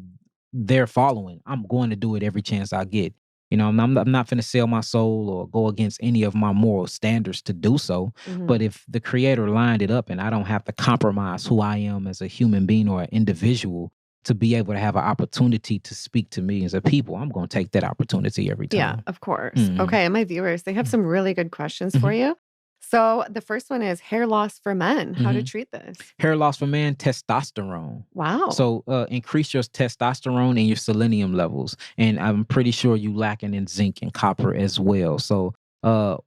their following, I'm going to do it every chance I get. I'm not going to sell my soul or go against any of my moral standards to do so. But if the creator lined it up and I don't have to compromise who I am as a human being or an individual to be able to have an opportunity to speak to millions of people, I'm going to take that opportunity every Yeah, time. of course. Mhm. Okay, and my viewers, they have some really good questions for you. So the first one is hair loss for men, how to treat this. Hair loss for men, testosterone. Wow. So increase your testosterone and your selenium levels. And I'm pretty sure you lacking in zinc and copper as well. So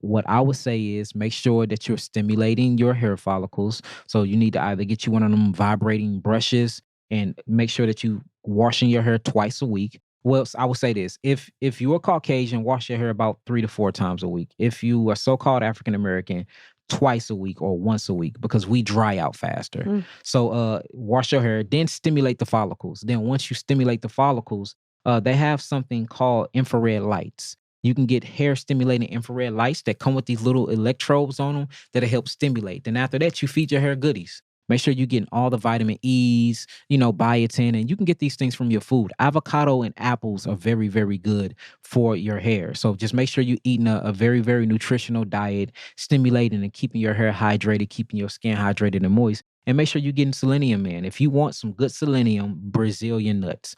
what I would say is make sure that you're stimulating your hair follicles. So you need to either get you one of them vibrating brushes and make sure that you washing your hair twice a week. Well, I would say this: if you're Caucasian, wash your hair about 3 to 4 times a week. If you are so-called African American, twice a week or once a week, because we dry out faster. So wash your hair, then stimulate the follicles. Then once you stimulate the follicles, they have something called infrared lights. You can get hair stimulating infrared lights that come with these little electrodes on them that'll help stimulate. Then after that, you feed your hair goodies. Make sure you're getting all the vitamin E's, biotin, and you can get these things from your food. Avocado and apples are very, very good for your hair. So just make sure you're eating a very, very nutritional diet, stimulating and keeping your hair hydrated, keeping your skin hydrated and moist. And make sure you're getting selenium in. If you want some good selenium, Brazilian nuts.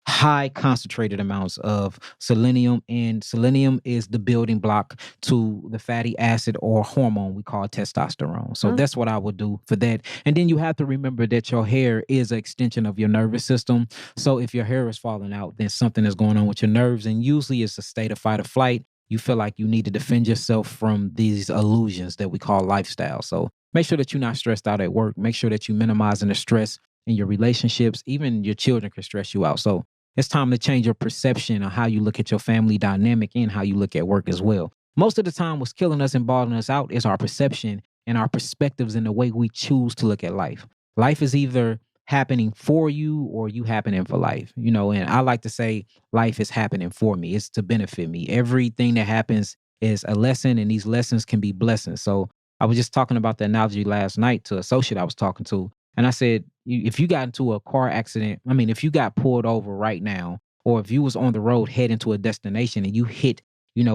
High concentrated amounts of selenium, and selenium is the building block to the fatty acid or hormone we call testosterone. So that's what I would do for that. And then you have to remember that your hair is an extension of your nervous system. So if your hair is falling out, then something is going on with your nerves, and usually it's a state of fight or flight. You feel like you need to defend yourself from these illusions that we call lifestyle. So make sure that you're not stressed out at work. Make sure that you're minimizing the stress in your relationships. Even your children can stress you out. So it's time to change your perception of how you look at your family dynamic and how you look at work as well. Most of the time, what's killing us and balling us out is our perception and our perspectives and the way we choose to look at life. Life is either happening for you or you happening for life, and I like to say life is happening for me. It's to benefit me. Everything that happens is a lesson, and these lessons can be blessings. So I was just talking about the analogy last night to an associate I was talking to. And I said, if you got into a car accident, if you got pulled over right now, or if you was on the road heading to a destination and you hit,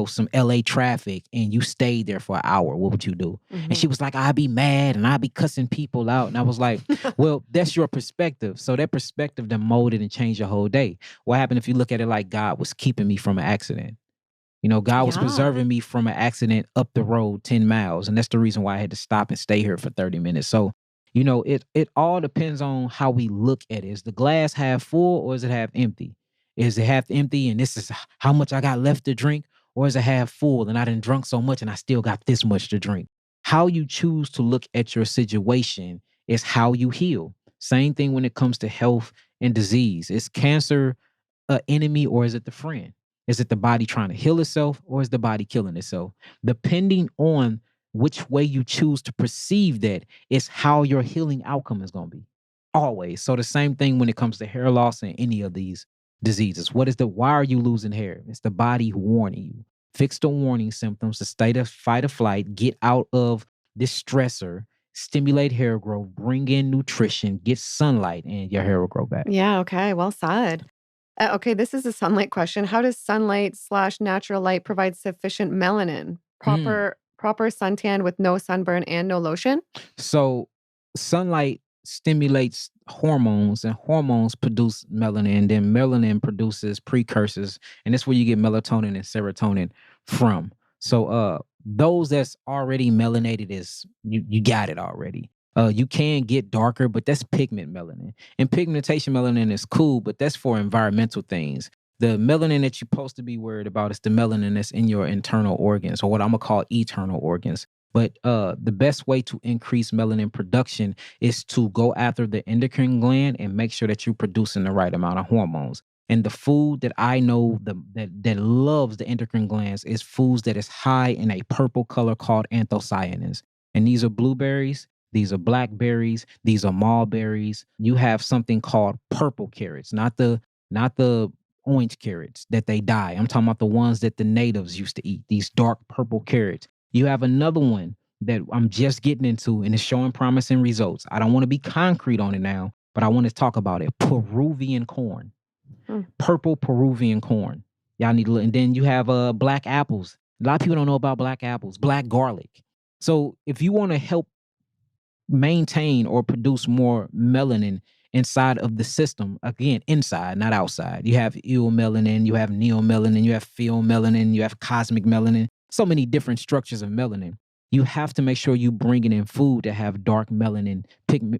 some LA traffic and you stayed there for an hour, what would you do? And she was like, I'd be mad and I'd be cussing people out. And I was like, well, that's your perspective. So that perspective then molded and changed your whole day. What happened if you look at it like God was keeping me from an accident? God was preserving me from an accident up the road 10 miles. And that's the reason why I had to stop and stay here for 30 minutes. So, it all depends on how we look at it. Is the glass half full or is it half empty? Is it half empty and this is how much I got left to drink? Or is it half full and I didn't drunk so much and I still got this much to drink? How you choose to look at your situation is how you heal. Same thing when it comes to health and disease. Is cancer an enemy or is it the friend? Is it the body trying to heal itself or is the body killing itself? Depending on which way you choose to perceive that is how your healing outcome is going to be. Always. So the same thing when it comes to hair loss and any of these diseases. Why are you losing hair? It's the body warning you. Fix the warning symptoms, the state of fight or flight, get out of this stressor, stimulate hair growth, bring in nutrition, get sunlight, and your hair will grow back. Yeah, okay, well said. Okay, this is a sunlight question. How does sunlight/natural light provide sufficient melanin? Proper suntan with no sunburn and no lotion? So sunlight stimulates hormones and hormones produce melanin. Then melanin produces precursors. And that's where you get melatonin and serotonin from. So those that's already melanated is you got it already. You can get darker, but that's pigment melanin. And pigmentation melanin is cool, but that's for environmental things. The melanin that you're supposed to be worried about is the melanin that's in your internal organs, or what I'm gonna call eternal organs. But the best way to increase melanin production is to go after the endocrine gland and make sure that you're producing the right amount of hormones. And the food that I know that loves the endocrine glands is foods that is high in a purple color called anthocyanins. And these are blueberries, these are blackberries, these are mulberries. You have something called purple carrots, not the orange carrots that they dye. I'm talking about the ones that the natives used to eat, these dark purple carrots. You have another one that I'm just getting into and it's showing promising results. I don't want to be concrete on it now, but I want to talk about it. Peruvian corn, purple Peruvian corn. Y'all need to look. And then you have black apples. A lot of people don't know about black apples, black garlic. So if you want to help maintain or produce more melanin inside of the system, again, inside, not outside. You have melanin, you have neomelanin, you have pheomelanin, you have cosmic melanin, so many different structures of melanin. You have to make sure you bring it in food that have dark melanin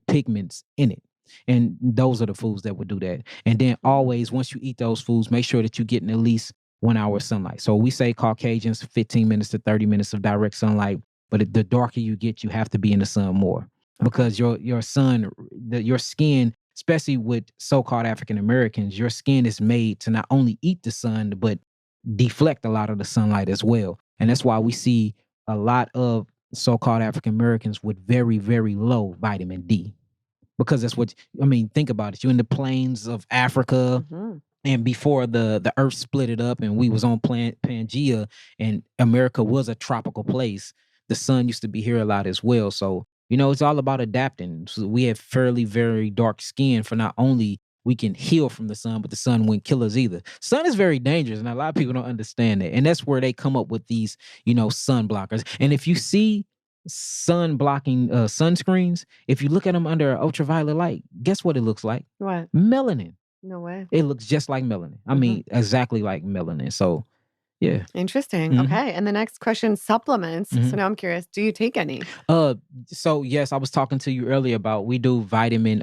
pigments in it. And those are the foods that would do that. And then always, once you eat those foods, make sure that you're getting at least 1 hour of sunlight. So we say Caucasians, 15 minutes to 30 minutes of direct sunlight. But the darker you get, you have to be in the sun more. Because your skin, especially with so-called African Americans, your skin is made to not only eat the sun, but deflect a lot of the sunlight as well. And that's why we see a lot of so-called African Americans with very, very low vitamin D. Because that's what, I mean, think about it. You're in the plains of Africa. And before the earth split it up and we was on Pangea and America was a tropical place, the sun used to be here a lot as well. So, it's all about adapting. So we have fairly, very dark skin for not only we can heal from the sun, but the sun wouldn't kill us either. Sun is very dangerous, and a lot of people don't understand that. And that's where they come up with these, sun blockers. And if you see sun blocking sunscreens, if you look at them under ultraviolet light, guess what it looks like? What? Melanin. No way. It looks just like melanin. I mean, exactly like melanin. So, yeah. Interesting. Okay. And the next question, supplements. So now I'm curious, do you take any? So yes, I was talking to you earlier about we do our vitamin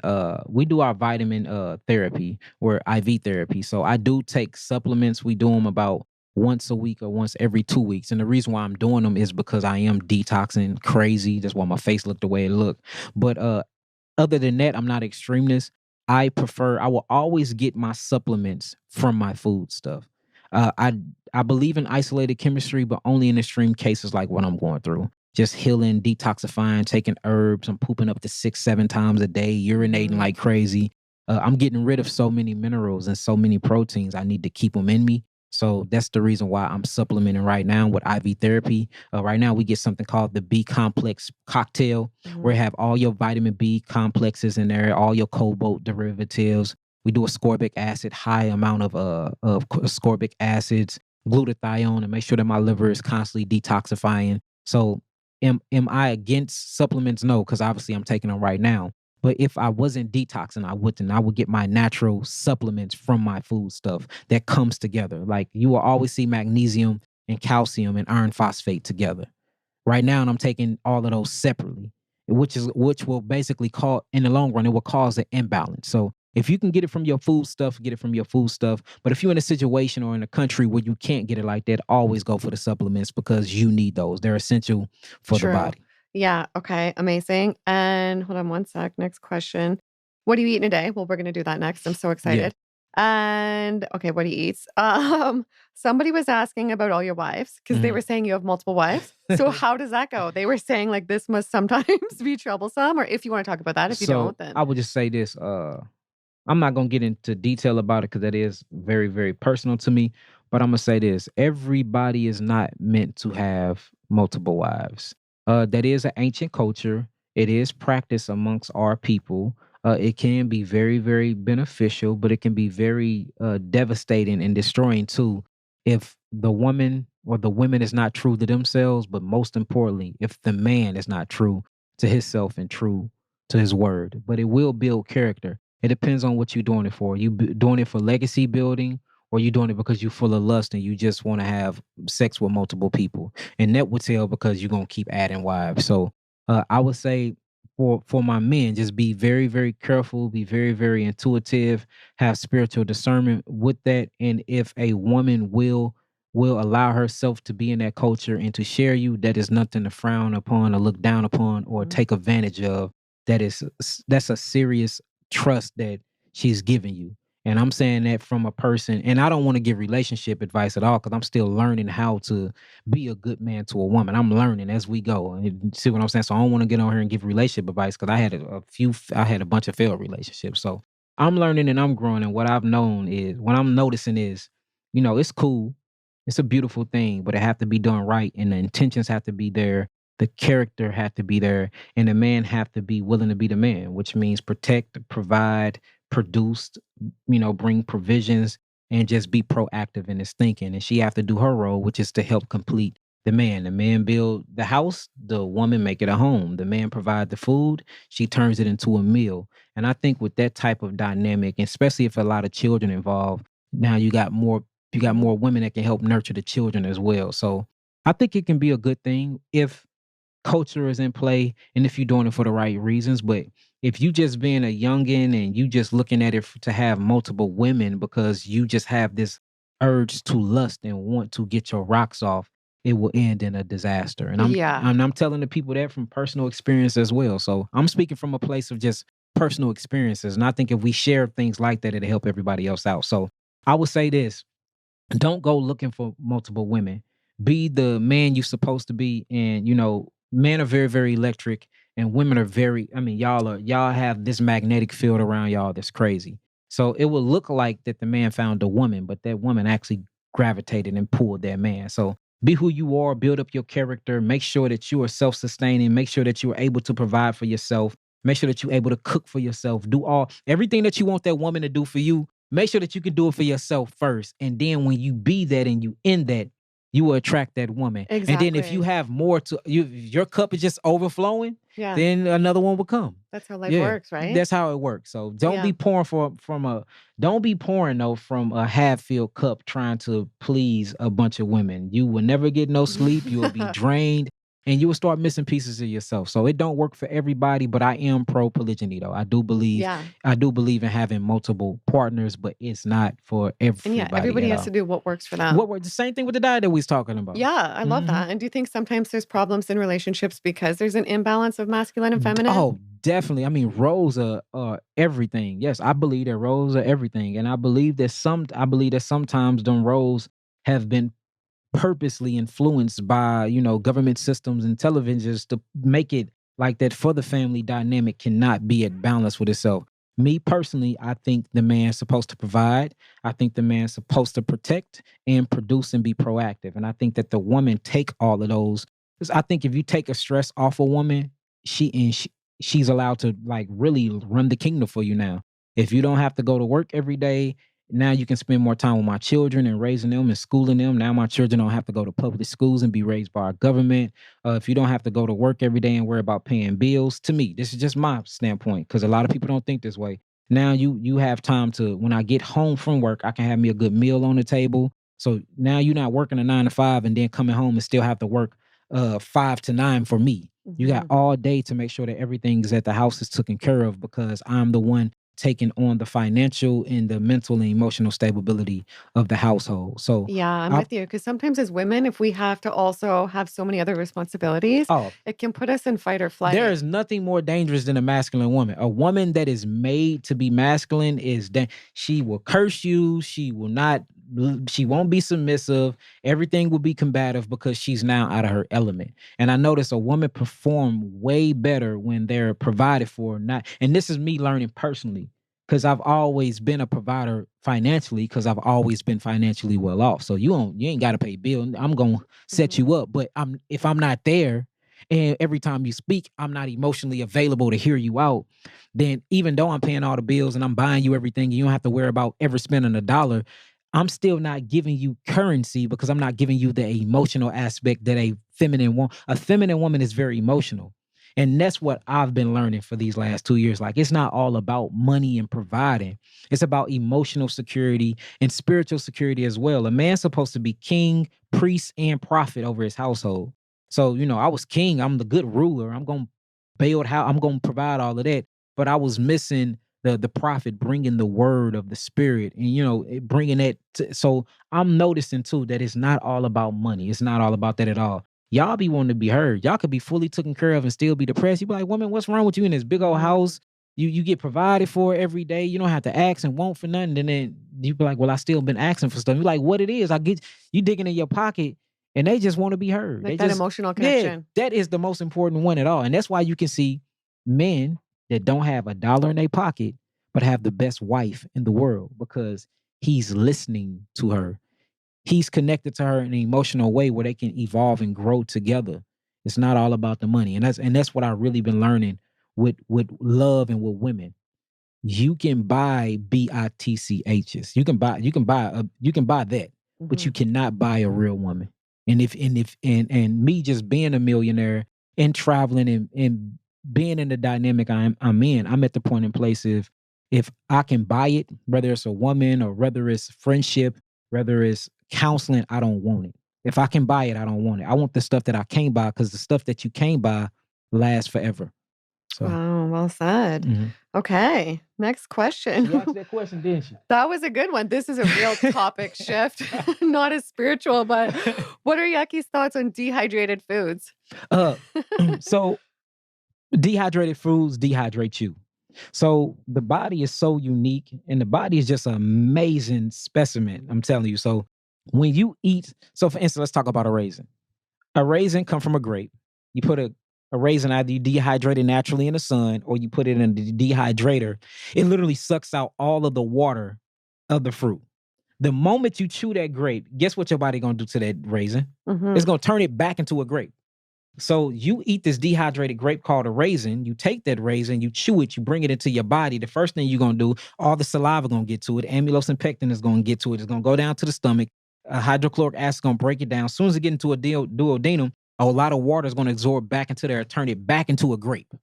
therapy or IV therapy. So I do take supplements. We do them about once a week or once every 2 weeks. And the reason why I'm doing them is because I am detoxing crazy. That's why my face looked the way it looked. But other than that, I'm not extremist. I will always get my supplements from my food stuff. I believe in isolated chemistry, but only in extreme cases like what I'm going through. Just healing, detoxifying, taking herbs. I'm pooping up to 6-7 times a day, urinating like crazy. I'm getting rid of so many minerals and so many proteins. I need to keep them in me. So that's the reason why I'm supplementing right now with IV therapy. Right now we get something called the B complex cocktail, where you have all your vitamin B complexes in there, all your cobalt derivatives. We do ascorbic acid, high amount of ascorbic acids, glutathione, and make sure that my liver is constantly detoxifying. So am I against supplements? No, because obviously I'm taking them right now. But if I wasn't detoxing, I would get my natural supplements from my food stuff that comes together. Like you will always see magnesium and calcium and iron phosphate together. Right now, and I'm taking all of those separately, which will basically in the long run, it will cause an imbalance. So if you can get it from your food stuff, get it from your food stuff. But if you're in a situation or in a country where you can't get it like that, always go for the supplements because you need those. They're essential for the body. Yeah. Okay. Amazing. And hold on one sec. Next question. What do you eat in a day? Well, we're going to do that next. I'm so excited. And okay, what he eats. Somebody was asking about all your wives because they were saying you have multiple wives. So how does that go? They were saying like this must sometimes be troublesome, or if you want to talk about that, if you don't, then I would just say this. I'm not going to get into detail about it because that is very, very personal to me. But I'm going to say this. Everybody is not meant to have multiple wives. That is an ancient culture. It is practiced amongst our people. It can be very, very beneficial, but it can be very devastating and destroying too if the woman or the women is not true to themselves, but most importantly, if the man is not true to himself and true to his word. But it will build character. It depends on what you're doing it for. Doing it for legacy building, or you doing it because you're full of lust and you just want to have sex with multiple people. And that would tell because you're going to keep adding wives. So I would say for my men, just be very, very careful, be very, very intuitive, have spiritual discernment with that. And if a woman will allow herself to be in that culture and to share you, that is nothing to frown upon or look down upon or take advantage of. That's a serious trust that she's giving you. And I'm saying that from a person, and I don't want to give relationship advice at all because I'm still learning how to be a good man to a woman. I'm learning as we go. And see what I'm saying? So I don't want to get on here and give relationship advice because I had a bunch of failed relationships. So I'm learning and I'm growing, and what I'm noticing is, it's cool. It's a beautiful thing, but it have to be done right, and the intentions have to be there. The character have to be there, and the man have to be willing to be the man, which means protect, provide, produce, bring provisions, and just be proactive in his thinking. And she have to do her role, which is to help complete the man. The man build the house, the woman make it a home. The man provide the food, she turns it into a meal. And I think with that type of dynamic, especially if a lot of children involved, now you got more women that can help nurture the children as well. So I think it can be a good thing if culture is in play and if you're doing it for the right reasons. But if you just being a youngin and you just looking at it to have multiple women because you just have this urge to lust and want to get your rocks off, it will end in a disaster. And I'm Yeah. and I'm telling the people that from personal experience as well. So I'm speaking from a place of just personal experiences. And I think if we share things like that, it'll help everybody else out. So I would say this: don't go looking for multiple women. Be the man you're supposed to be. And men are very, very electric, and women are very, y'all have this magnetic field around y'all that's crazy. So it will look like that the man found a woman, but that woman actually gravitated and pulled that man. So be who you are, build up your character, make sure that you are self-sustaining, make sure that you are able to provide for yourself, make sure that you're able to cook for yourself, do everything that you want that woman to do for you. Make sure that you can do it for yourself first. And then when you be that and you in that, you will attract that woman. And then if you Exactly. have more your cup is just overflowing, Yeah. then another one will come. That's how life works, right? That's how it works. So don't Yeah. be pouring don't be pouring though from a half-filled cup trying to please a bunch of women. You will never get no sleep. You will be drained, and you will start missing pieces of yourself. So it don't work for everybody, but I am pro polygyny though. I do believe Yeah. in having multiple partners, but it's not for And everybody. yeah, everybody at has all. to do what works for them. The same thing with the diet that we was talking about. Yeah, I love Mhm. that. And do you think sometimes there's problems in relationships because there's an imbalance of masculine and feminine? Oh, definitely. I mean, roles are everything. Yes, I believe that roles are everything, and I believe that sometimes them roles have been purposely influenced by government systems and televisions to make it like that for the family dynamic cannot be at balance with itself. Me personally, I think the man's supposed to provide. I think the man's supposed to protect and produce and be proactive. And I think that the woman take all of those. Because I think if you take a stress off a woman, she's allowed to like really run the kingdom for you now. If you don't have to go to work every day, now you can spend more time with my children and raising them and schooling them. Now my children don't have to go to public schools and be raised by our government. If you don't have to go to work every day and worry about paying bills, to me, this is just my standpoint because a lot of people don't think this way. Now you have time to, when I get home from work, I can have me a good meal on the table. So now you're not working a 9 to 5 and then coming home and still have to work 5 to 9 for me. You got all day to make sure that everything's at the house is taken care of because I'm the one taking on the financial and the mental and emotional stability of the household. So Yeah, I'm with you. Because sometimes as women, if we have to also have so many other responsibilities, it can put us in fight or flight. There is nothing more dangerous than a masculine woman. A woman that is made to be masculine she will curse you. She won't be submissive. Everything will be combative because she's now out of her element. And I notice a woman perform way better when they're provided for. And this is me learning personally because I've always been a provider financially because I've always been financially well off. So you ain't got to pay bill. I'm gonna set you up. But if I'm not there, and every time you speak, I'm not emotionally available to hear you out, then even though I'm paying all the bills and I'm buying you everything, and you don't have to worry about ever spending a dollar, I'm still not giving you currency because I'm not giving you the emotional aspect that a feminine woman. A feminine woman is very emotional. And that's what I've been learning for these last 2 years. Like, it's not all about money and providing. It's about emotional security and spiritual security as well. A man's supposed to be king, priest, and prophet over his household. So, I was king. I'm the good ruler. I'm going to build how I'm going to provide all of that. But I was missing the prophet bringing the word of the spirit and, bringing that. So I'm noticing too that it's not all about money. It's not all about that at all. Y'all be wanting to be heard. Y'all could be fully taken care of and still be depressed. You be like, woman, what's wrong with you in this big old house? You get provided for every day. You don't have to ask and want for nothing. And then you be like, well, I still been asking for stuff. You're like, what it is? I get you digging in your pocket and they just want to be heard. Like They that just, emotional connection. that is the most important one at all. And that's why you can see men that don't have a dollar in their pocket, but have the best wife in the world because he's listening to her. He's connected to her in an emotional way where they can evolve and grow together. It's not all about the money. And that's what I've really been learning with love and with women. You can buy BITCHs. You can buy that, but you cannot buy a real woman. And me just being a millionaire and traveling and being in the dynamic I'm in, I'm at the point in place if I can buy it, whether it's a woman or whether it's friendship, whether it's counseling, I don't want it. If I can buy it, I don't want it. I want the stuff that I can't buy because the stuff that you can't buy lasts forever. So, wow, well said. Okay, next question. You asked that question, didn't she? That was a good one. This is a real topic shift, not as spiritual, but what are Yaki's thoughts on dehydrated foods? So dehydrated foods dehydrate you. So the body is so unique and the body is just an amazing specimen, I'm telling you. So when you eat, so for instance, let's talk about a raisin. A raisin come from a grape. You put a raisin, either you dehydrate it naturally in the sun or you put it in the dehydrator. It literally sucks out all of the water of the fruit. The moment you chew that grape, guess what your body gonna do to that raisin? It's gonna turn it back into a grape. So you eat this dehydrated grape called a raisin, you take that raisin, you chew it, you bring it into your body. The first thing you're going to do, all the saliva going to get to it. Amylose and pectin is going to get to it. It's going to go down to the stomach. Hydrochloric acid is going to break it down. As soon as it gets into a duodenum, a lot of water is going to absorb back into there and turn it back into a grape.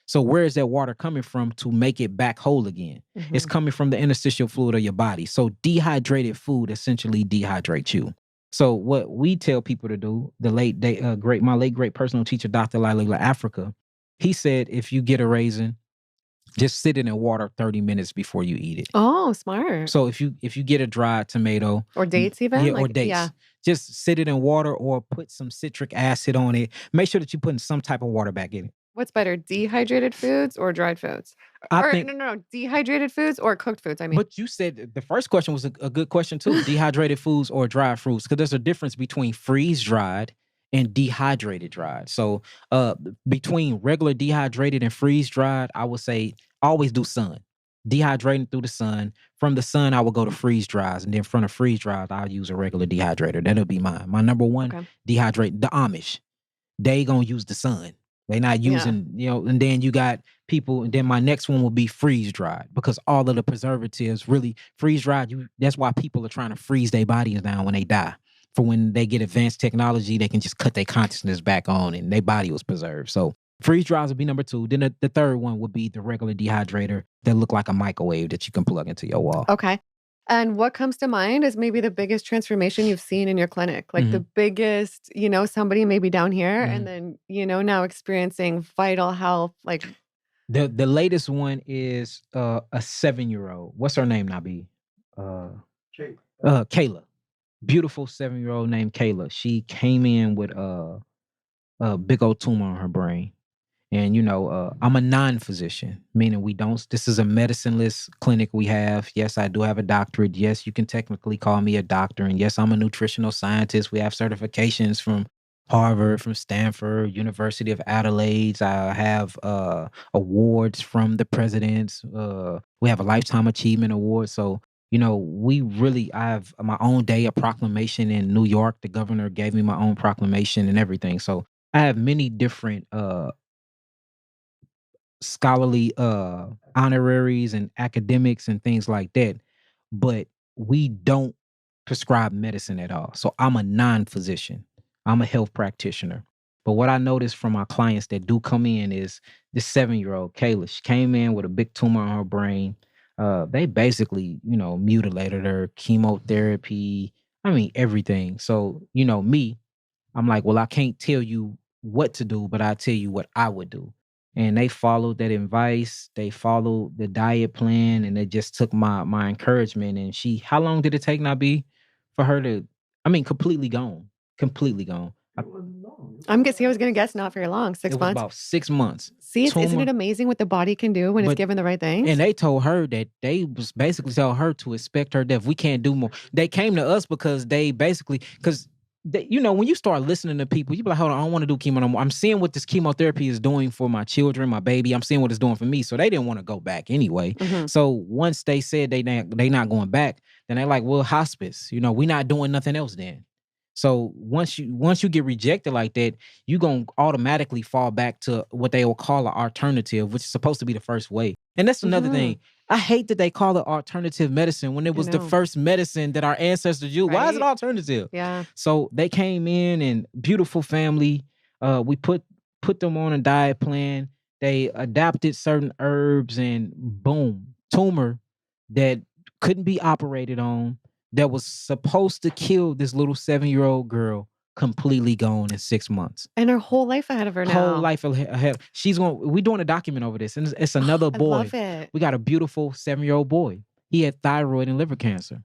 So where is that water coming from to make it back whole again? It's coming from the interstitial fluid of your body. So dehydrated food essentially dehydrates you. So what we tell people to do, my late great personal teacher, Dr. Lila Africa, he said, if you get a raisin, just sit it in water 30 minutes before you eat it. Oh, smart. So if you get a dried tomato. Or dates even? Or dates. Yeah. Just sit it in water or put some citric acid on it. Make sure that you're putting some type of water back in it. What's better, dehydrated foods or dried foods? No, dehydrated foods or cooked foods, I mean. But you said the first question was a good question too. Dehydrated foods or dried fruits, because there's a difference between freeze-dried and dehydrated dried. So between regular dehydrated and freeze-dried, I would say always do sun. Dehydrating through the sun. From the sun, I will go to freeze-dries. And then from the freeze-dries, I'll use a regular dehydrator. That'll be mine. My number one, dehydrate. The Amish, they gonna use the sun. They're not using, and then you got people, and then my next one will be freeze-dried, because all of the preservatives really freeze-dried. That's why people are trying to freeze their bodies down when they die. For when they get advanced technology, they can just cut their consciousness back on and their body was preserved. So freeze-dries would be number two. Then the third one would be the regular dehydrator that look like a microwave that you can plug into your wall. Okay. And what comes to mind is maybe the biggest transformation you've seen in your clinic, like the biggest, somebody maybe down here and then, now experiencing vital health. Like the latest one is a 7-year-old. What's her name, Nabi? Kayla. Beautiful 7-year-old named Kayla. She came in with a big old tumor on her brain. And, I'm a non-physician, meaning this is a medicineless clinic we have. Yes, I do have a doctorate. Yes, you can technically call me a doctor. And yes, I'm a nutritional scientist. We have certifications from Harvard, from Stanford, University of Adelaide. I have awards from the presidents. We have a Lifetime Achievement Award. So, I have my own day of proclamation in New York. The governor gave me my own proclamation and everything. So I have many different scholarly honoraries and academics and things like that, but we don't prescribe medicine at all. So I'm a non-physician. I'm a health practitioner. But what I noticed from my clients that do come in is this 7-year-old Kayla. She came in with a big tumor on her brain. They basically, mutilated her, chemotherapy, everything. So, me, I'm like, well, I can't tell you what to do, but I'll tell you what I would do. And they followed that advice. They followed the diet plan, and they just took my encouragement. And how long did it take, Nabi, for her to, completely gone. Completely gone. I'm guessing I was going to guess not very long. 6 months? About 6 months. See, isn't it amazing what the body can do when it's given the right things? And they told her that they was basically tell her to expect her death. We can't do more. They came to us because they basically, because you know, when you start listening to people, you be like, hold on, I don't want to do chemo no more. I'm seeing what this chemotherapy is doing for my children, my baby. I'm seeing what it's doing for me. So they didn't want to go back anyway. So once they said they not going back, then they're like, well, hospice, you know, we not doing nothing else then. So once you get rejected like that, you gonna automatically fall back to what they will call an alternative, which is supposed to be the first way. And that's another thing. I hate that they call it alternative medicine when it was the first medicine that our ancestors used. Why is it alternative? Yeah. So they came in and beautiful family. We put them on a diet plan. They adapted certain herbs and boom, tumor that couldn't be operated on, that was supposed to kill this little 7-year-old girl, completely gone in 6 months. And her whole life ahead of her now. Whole life ahead. We're doing a document over this, and it's another boy. I love it. We got a beautiful 7-year-old boy. He had thyroid and liver cancer.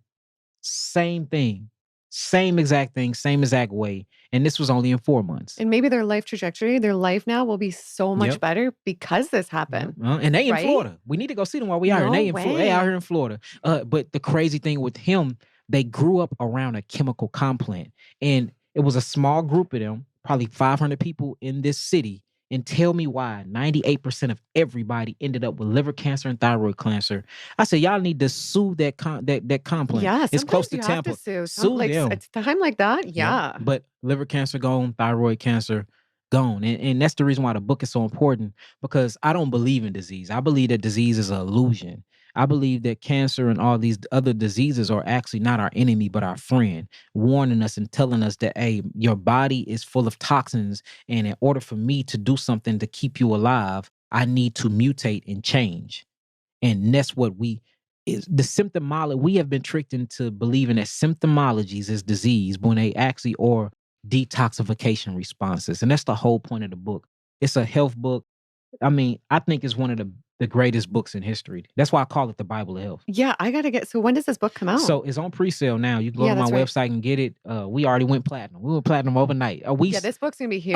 Same thing. Same exact thing, same exact way. And this was only in 4 months. And maybe their life trajectory, their life now will be so much better because this happened. And they in Florida. We need to go see them while we are here. They out here in Florida. But the crazy thing with him, they grew up around a chemical compound. And it was a small group of them, probably 500 people in this city. And tell me why 98% of everybody ended up with liver cancer and thyroid cancer. I said, y'all need to sue that compound. Yeah, it's close to you Tampa. have to sue like, them. It's time like that. Yeah. But liver cancer gone, thyroid cancer gone. And that's the reason why the book is so important, because I don't believe in disease. I believe that disease is an illusion. I believe that cancer and all these other diseases are actually not our enemy, but our friend, warning us and telling us that, hey, your body is full of toxins. And in order for me to do something to keep you alive, I need to mutate and change. And that's what the symptomology. We have been tricked into believing that symptomologies is disease when they actually are detoxification responses. And that's the whole point of the book. It's a health book. I mean, I think it's one of the greatest books in history. That's why I call it the Bible of health. Yeah, I gotta get. So when does this book come out? So it's on pre-sale now. You can go to my website and get it. We already went platinum. We went platinum overnight. This book's gonna be huge.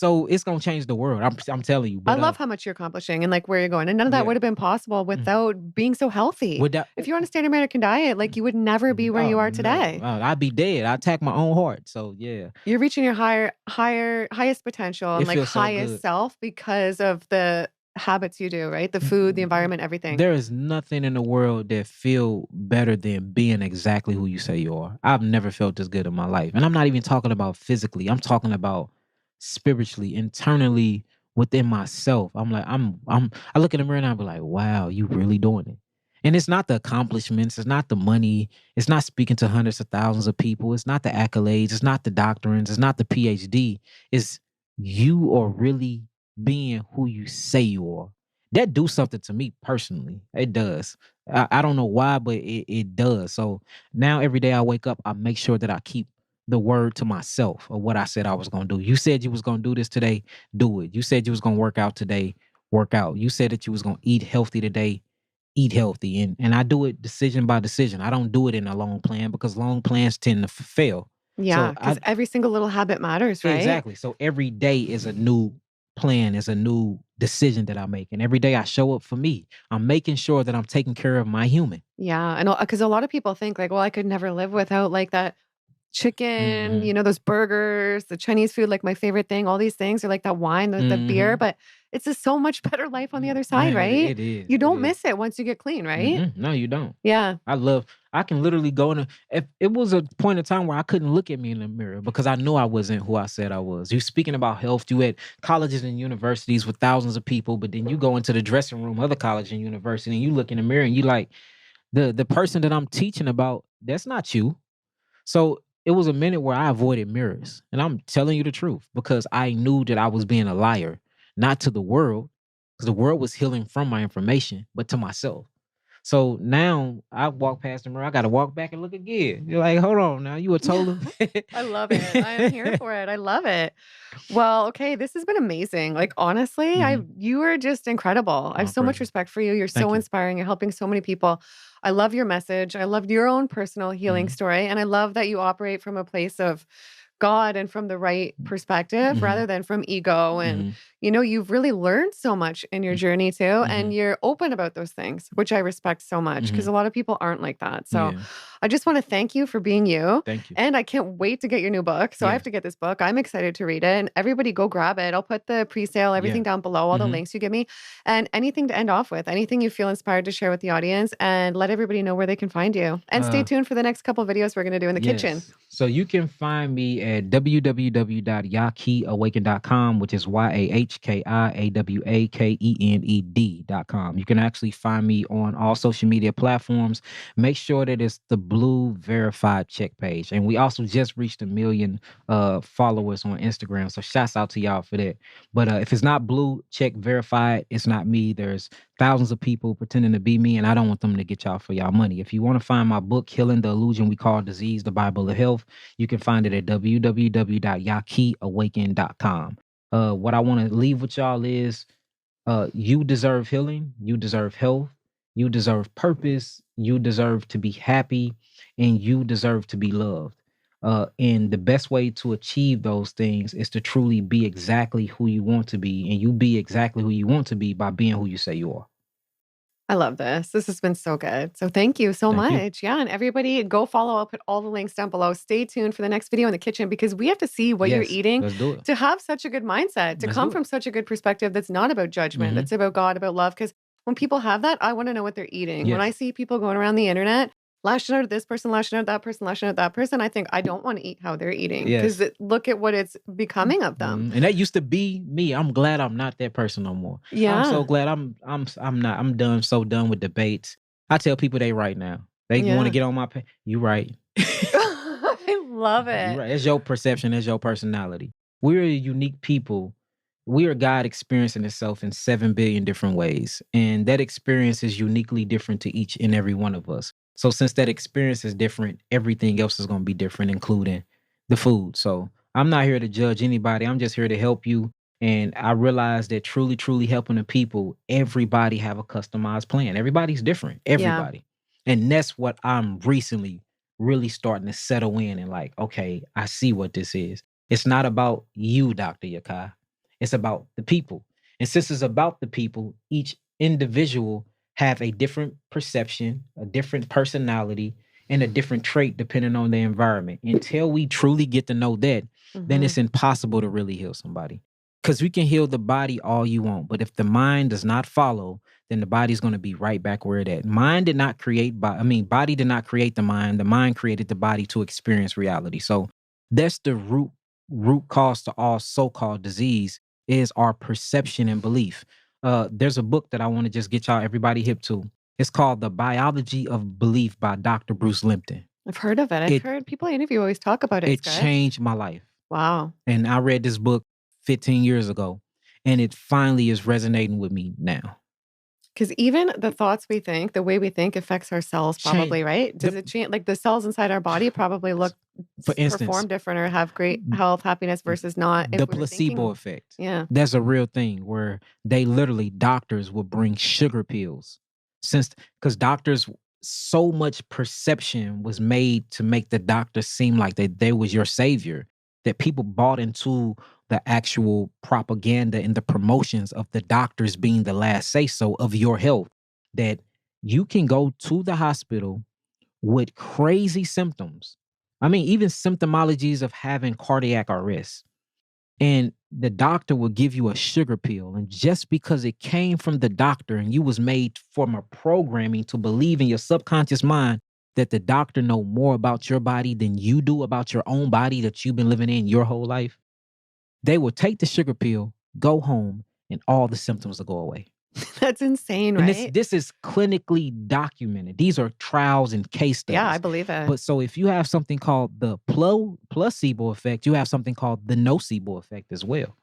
Oh, it's gonna change the world. I'm telling you. But, I love how much you're accomplishing and like where you're going. And none of that would have been possible without being so healthy. If you're on a standard American diet, like you would never be where you are today. No. I'd be dead. I'd attack my own heart. So yeah. You're reaching your highest potential and like highest self because of the habits you do, right? The food, the environment, everything. There is nothing in the world that feel better than being exactly who you say you are. I've never felt this good in my life. And I'm not even talking about physically. I'm talking about spiritually, internally within myself. I'm like, I look in the mirror and I be like, wow, you really doing it. And it's not the accomplishments. It's not the money. It's not speaking to hundreds of thousands of people. It's not the accolades. It's not the doctrines. It's not the PhD. It's you are really being who you say you are. That do something to me personally. It does. I don't know why, but it does. So now every day I wake up, I make sure that I keep the word to myself of what I said I was going to do. You said you was going to do this today, do it. You said you was going to work out today, work out. You said that you was going to eat healthy today, eat healthy. And I do it decision by decision. I don't do it in a long plan because long plans tend to fail. Yeah, because every single little habit matters, right? Exactly. So every day is a new plan, is a new decision that I make. And every day I show up for me. I'm making sure that I'm taking care of my human. Yeah. I know, because a lot of people think like, well, I could never live without like that chicken, you know, those burgers, the Chinese food, like my favorite thing, all these things are like that wine, the beer, but it's a so much better life on the other side, right? It is. You don't miss it once you get clean, right? No, you don't. Yeah. I can literally go in if it was a point in time where I couldn't look at me in the mirror because I knew I wasn't who I said I was. You speaking about health, you at colleges and universities with thousands of people, but then you go into the dressing room of the college and university and you look in the mirror and you like, the person that I'm teaching about, that's not you. So it was a minute where I avoided mirrors. And I'm telling you the truth because I knew that I was being a liar, not to the world, because the world was healing from my information, but to myself. So now I walk past the mirror, I got to walk back and look again. You're like, hold on now, you were told. I love it. I am here for it. I love it. Well, okay, this has been amazing. Like, honestly, you are just incredible. I have so much respect for you. You're so inspiring. You're helping so many people. I love your message. I loved your own personal healing story. And I love that you operate from a place of God and from the right perspective rather than from ego and, you know, you've really learned so much in your journey too, and you're open about those things, which I respect so much because a lot of people aren't like that. So Yeah. I just want to thank you for being you. Thank you. And I can't wait to get your new book. So I Yeah. have to get this book. I'm excited to read it. And everybody go grab it. I'll put the pre-sale, everything down below, all the links you give me. And anything to end off with, anything you feel inspired to share with the audience, and let everybody know where they can find you. And stay tuned for the next couple of videos we're going to do in the kitchen. So you can find me at www.YahkiAwakened.com, which is YahkiAwakened.com. You can actually find me on all social media platforms. Make sure that it's the blue verified check page. And we also just reached 1 million followers on Instagram. So shouts out to y'all for that. But if it's not blue check verified, it's not me. There's thousands of people pretending to be me, and I don't want them to get y'all for y'all money. If you want to find my book, Healing the Illusion We Call Disease, the Bible of Health, you can find it at www.YahkiAwakened.com. What I want to leave with y'all is you deserve healing, you deserve health, you deserve purpose, you deserve to be happy, and you deserve to be loved. And the best way to achieve those things is to truly be exactly who you want to be. And you be exactly who you want to be by being who you say you are. I love this. This has been so good. So thank you so much. Yeah. And everybody go follow. I'll put all the links down below. Stay tuned for the next video in the kitchen because we have to see what you're eating Let's do it. to have such a good mindset, to come from such a good perspective that's not about judgment, that's about God, about love. Because when people have that, I want to know what they're eating. When I see people going around the internet, lashing out at this person, lashing out at that person, lashing out at that person, I think I don't want to eat how they're eating because look at what it's becoming of them. And that used to be me. I'm glad I'm not that person no more. Yeah. I'm so glad I'm not. I'm done. So done with debates. I tell people they right now. They want to get on my page. You right. I love it. You're right. It's your perception. It's your personality. We're a unique people. We are God experiencing itself in 7 billion different ways. And that experience is uniquely different to each and every one of us. So since that experience is different, everything else is going to be different, including the food. So I'm not here to judge anybody. I'm just here to help you. And I realize that truly, truly helping the people, everybody have a customized plan. Everybody's different. Everybody. Yeah. And that's what I'm recently really starting to settle in and like, okay, I see what this is. It's not about you, Dr. Yahki. It's about the people. And since it's about the people, each individual have a different perception, a different personality, and a different trait depending on the environment. Until we truly get to know that, then it's impossible to really heal somebody. Because we can heal the body all you want, but if the mind does not follow, then the body's going to be right back where it at. Body did not create the mind created the body to experience reality. So that's the root cause to all so-called disease is our perception and belief. There's a book that I want to just get everybody hip to. It's called The Biology of Belief by Dr. Bruce Lipton. I've heard of it. I've heard people I interview always talk about it. It changed my life. Wow. And I read this book 15 years ago, and it finally is resonating with me now. Because even the thoughts we think, the way we think affects our cells probably, right? Does it change? Like the cells inside our body probably perform different or have great health, happiness versus not. The placebo effect. Yeah. That's a real thing where they literally, doctors will bring sugar pills. Because doctors, so much perception was made to make the doctor seem like they was your savior, that people bought into the actual propaganda and the promotions of the doctors being the last say-so of your health, that you can go to the hospital with crazy symptoms. I mean, even symptomologies of having cardiac arrest. And the doctor will give you a sugar pill. And just because it came from the doctor and you was made from a programming to believe in your subconscious mind that the doctor know more about your body than you do about your own body that you've been living in your whole life, they will take the sugar pill, go home, and all the symptoms will go away. That's insane, right? And this is clinically documented. These are trials and case studies. Yeah, I believe it. But so if you have something called the placebo effect, you have something called the nocebo effect as well.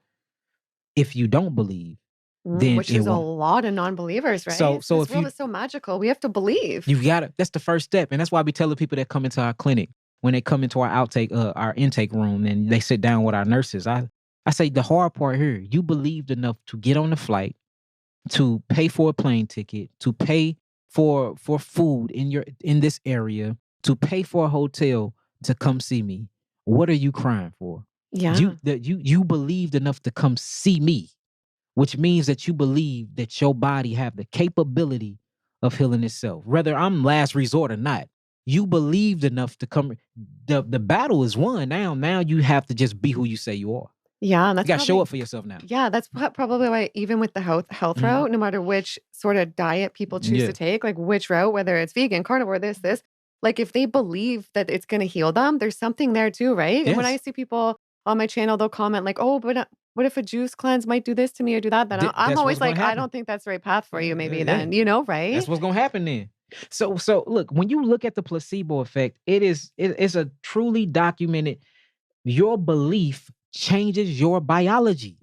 If you don't believe, then which is a lot of non-believers, right? So this world is so magical. We have to believe. You got it. That's the first step. And that's why we tell the people that come into our clinic, when they come into our intake room and they sit down with our nurses, I say the hard part here, you believed enough to get on the flight, to pay for a plane ticket, to pay for food in this area, to pay for a hotel to come see me. What are you crying for? Yeah. You believed enough to come see me. which means that you believe that your body have the capability of healing itself. Whether I'm last resort or not, you believed enough to come. The battle is won now. Now you have to just be who you say you are. Yeah, and You that's got to show probably up for yourself now. yeah, that's probably why even with the health Mhm. route, no matter which sort of diet people choose Yeah. to take, like which route, whether it's vegan, carnivore, this, like if they believe that it's going to heal them, there's something there too, right? And when I Yes. see people on my channel, they'll comment like, "Oh, but what if a juice cleanse might do this to me or do that?" Then I'm That's always what's going like, to "I happen. don't think that's the right path for you, maybe Yeah. then," you know, That's right? what's gonna happen then. So look, when you look at the placebo effect, it's a truly documented. Your belief changes your biology.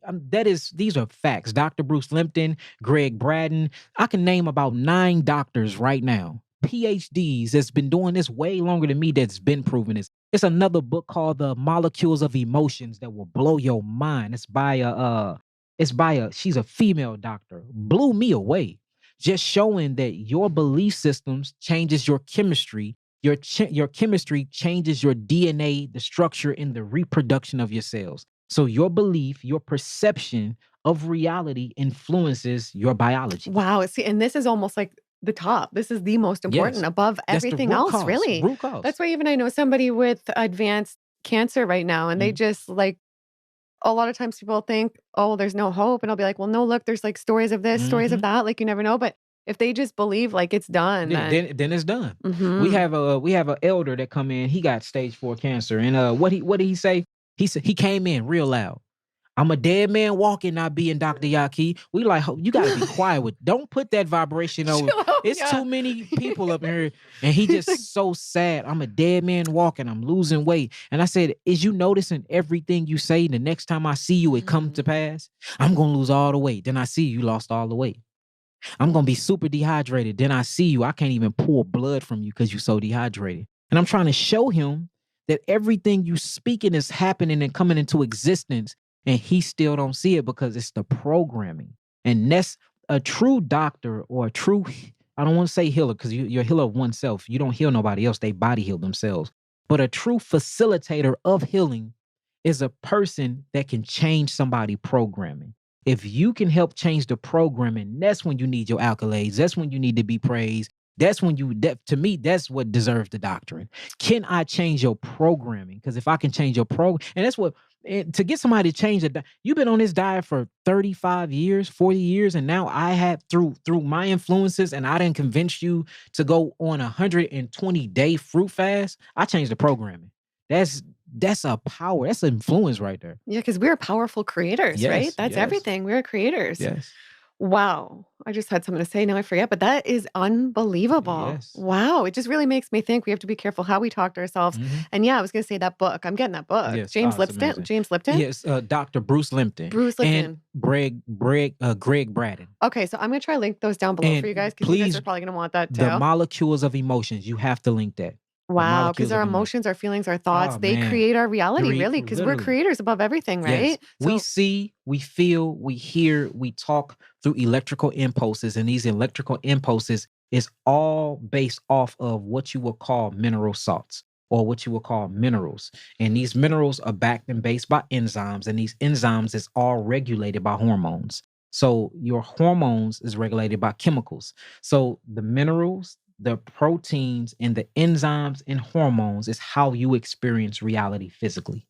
These are facts. Dr. Bruce Limpton, Greg Braden. I can name about 9 doctors right now, PhDs that's been doing this way longer than me, that's been proving this. It's another book called The Molecules of Emotions that will blow your mind. She's a female doctor. Blew me away. Just showing that your belief systems changes your chemistry. Your chemistry changes your DNA, the structure and the reproduction of your cells. So your belief, your perception of reality influences your biology. Wow. See, and this is almost like the top. This is the most important Yes. above That's the everything root else, cause. really. Root cause. That's why even I know somebody with advanced cancer right now, and they just like a lot of times people think, oh, there's no hope. And I'll be like, well, no, look, there's like stories of this, stories of that. Like you never know. But if they just believe like it's done, Yeah, then then it's done. Mhm. We have a elder that come in. He got stage 4 cancer, and what did he say? He said he came in real loud. I'm a dead man walking, not being Dr. Yaki. We like, you gotta be quiet with. Don't put that vibration over. It's Yeah. too many people up here, and he just so sad. I'm a dead man walking. I'm losing weight, and I said, "Is you noticing everything you say? The next time I see you, it comes to pass. I'm gonna lose all the weight. Then I see you lost all the weight. I'm gonna be super dehydrated. Then I see you. I can't even pull blood from you because you're so dehydrated. And I'm trying to show him that everything you speaking is happening and coming into existence, and he still don't see it because it's the programming. And that's a true doctor or a true, I don't want to say healer because you're a healer of oneself. You don't heal nobody else. They body heal themselves. But a true facilitator of healing is a person that can change somebody programming. If you can help change the programming, that's when you need your accolades. That's when you need to be praised. That's when to me, that's what deserves the doctrine. Can I change your programming? Because if I can change your program, and that's what, to get somebody to change it, you've been on this diet for 35 years, 40 years, and now I have through my influences, and I didn't convince you to go on a 120-day fruit fast. I changed the programming. That's a power. That's influence right there. Yeah, because we're powerful creators, right? Yes, That's yes. everything. We're creators. Yes. Wow. I just had something to say. Now I forget, but that is unbelievable. Yes. Wow. It just really makes me think we have to be careful how we talk to ourselves. Mhm. And yeah, I was going to say that book. I'm getting that book. Yes. James Oh, it's Lipton. amazing. James Lipton. Yes, Dr. Bruce Limpton. Bruce Lipton. And Greg Braden. Okay, so I'm going to try to link those down below And for you guys because you guys please, are probably going to want that The too. Molecules of Emotions. You have to link that. The Wow, because Molecules our of Emotion. emotions, our feelings, our thoughts, Oh, they man. create our reality, really, because we're Literally. creators above everything, right? Yes. We So, see, we feel, we hear, we talk through electrical impulses, and these electrical impulses is all based off of what you would call mineral salts, or what you would call minerals. And these minerals are backed and based by enzymes, and these enzymes is all regulated by hormones. So your hormones is regulated by chemicals. So the minerals, the proteins, and the enzymes and hormones is how you experience reality physically.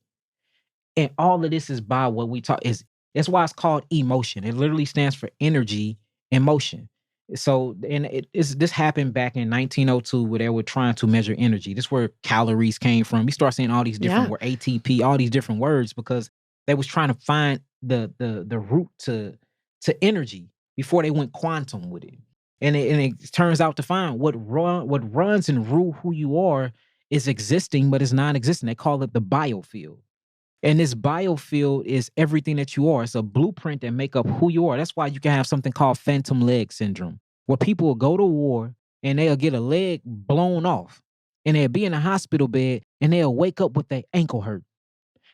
And all of this is by what we talk is, that's why it's called emotion. It literally stands for energy and motion. So, and this happened back in 1902 where they were trying to measure energy. This is where calories came from. We start seeing all these different where ATP, all these different words, because they was trying to find the root to energy before they went quantum with it. And it turns out to find what runs and rule who you are is existing, but it's non-existent. They call it the biofield. And this biofield is everything that you are. It's a blueprint that make up who you are. That's why you can have something called phantom leg syndrome, where people will go to war and they'll get a leg blown off, and they'll be in a hospital bed and they'll wake up with their ankle hurt.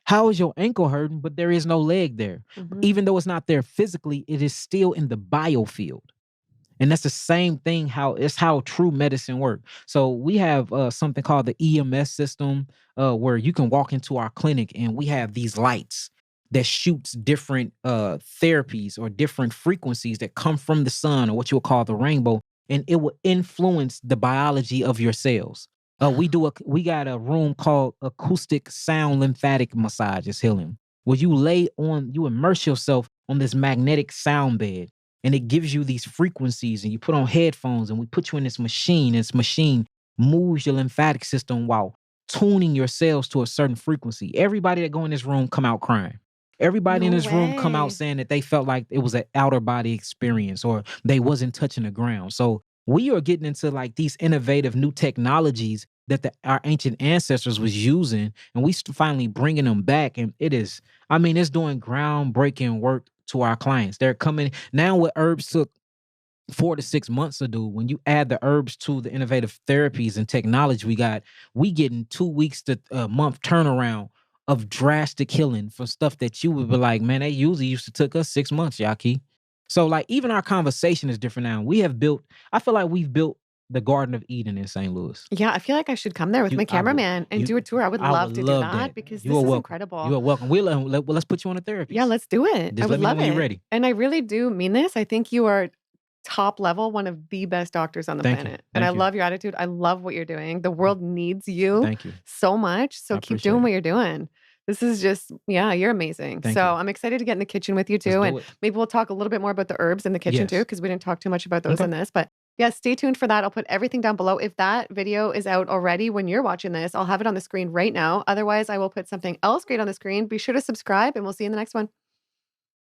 How is your ankle hurting, but there is no leg there? Even though it's not there physically, it is still in the biofield. And that's the same thing, how true medicine works. So we have something called the EMS system, where you can walk into our clinic and we have these lights that shoots different therapies or different frequencies that come from the sun, or what you would call the rainbow, and it will influence the biology of your cells. We got a room called acoustic sound lymphatic massage. It's healing, where you immerse yourself on this magnetic sound bed, and it gives you these frequencies, and you put on headphones, and we put you in this machine. This machine moves your lymphatic system while tuning your cells to a certain frequency. Everybody that go in this room come out crying. Everybody in No this room come out way. saying that they felt like it was an outer body experience, or they wasn't touching the ground. So we are getting into like these innovative new technologies that our ancient ancestors was using, and we finally bringing them back. And it's doing groundbreaking work to our clients. They're coming now. What herbs took 4 to 6 months to do, when you add the herbs to the innovative therapies and technology we getting 2 weeks to a month turnaround of drastic healing for stuff that you would be like, man, that usually used to took us 6 months, Yaki. So like even our conversation is different now. I feel like we've built the Garden of Eden in St. Louis. Yeah, I feel like I should come there with my cameraman and do a tour. I would love to do that because this is incredible. You are welcome. Let's put you on a therapy. Yeah, let's do it. Just I would let me know love when it. you're ready. And I really do mean this. I think you are top level, one of the best doctors on the Thank you. planet. And I Thank you. love your attitude. I love what you're doing. The world needs you Thank you. so much. So I keep appreciate doing it. what you're doing. This is just, you're amazing. Thank so you. I'm excited to get in the kitchen with you Let's too. do And it. maybe we'll talk a little bit more about the herbs in the kitchen Yes. too, because we didn't talk too much about those Okay. in this. But yeah, stay tuned for that. I'll put everything down below. If that video is out already when you're watching this, I'll have it on the screen right now. Otherwise, I will put something else great on the screen. Be sure to subscribe, and we'll see you in the next one.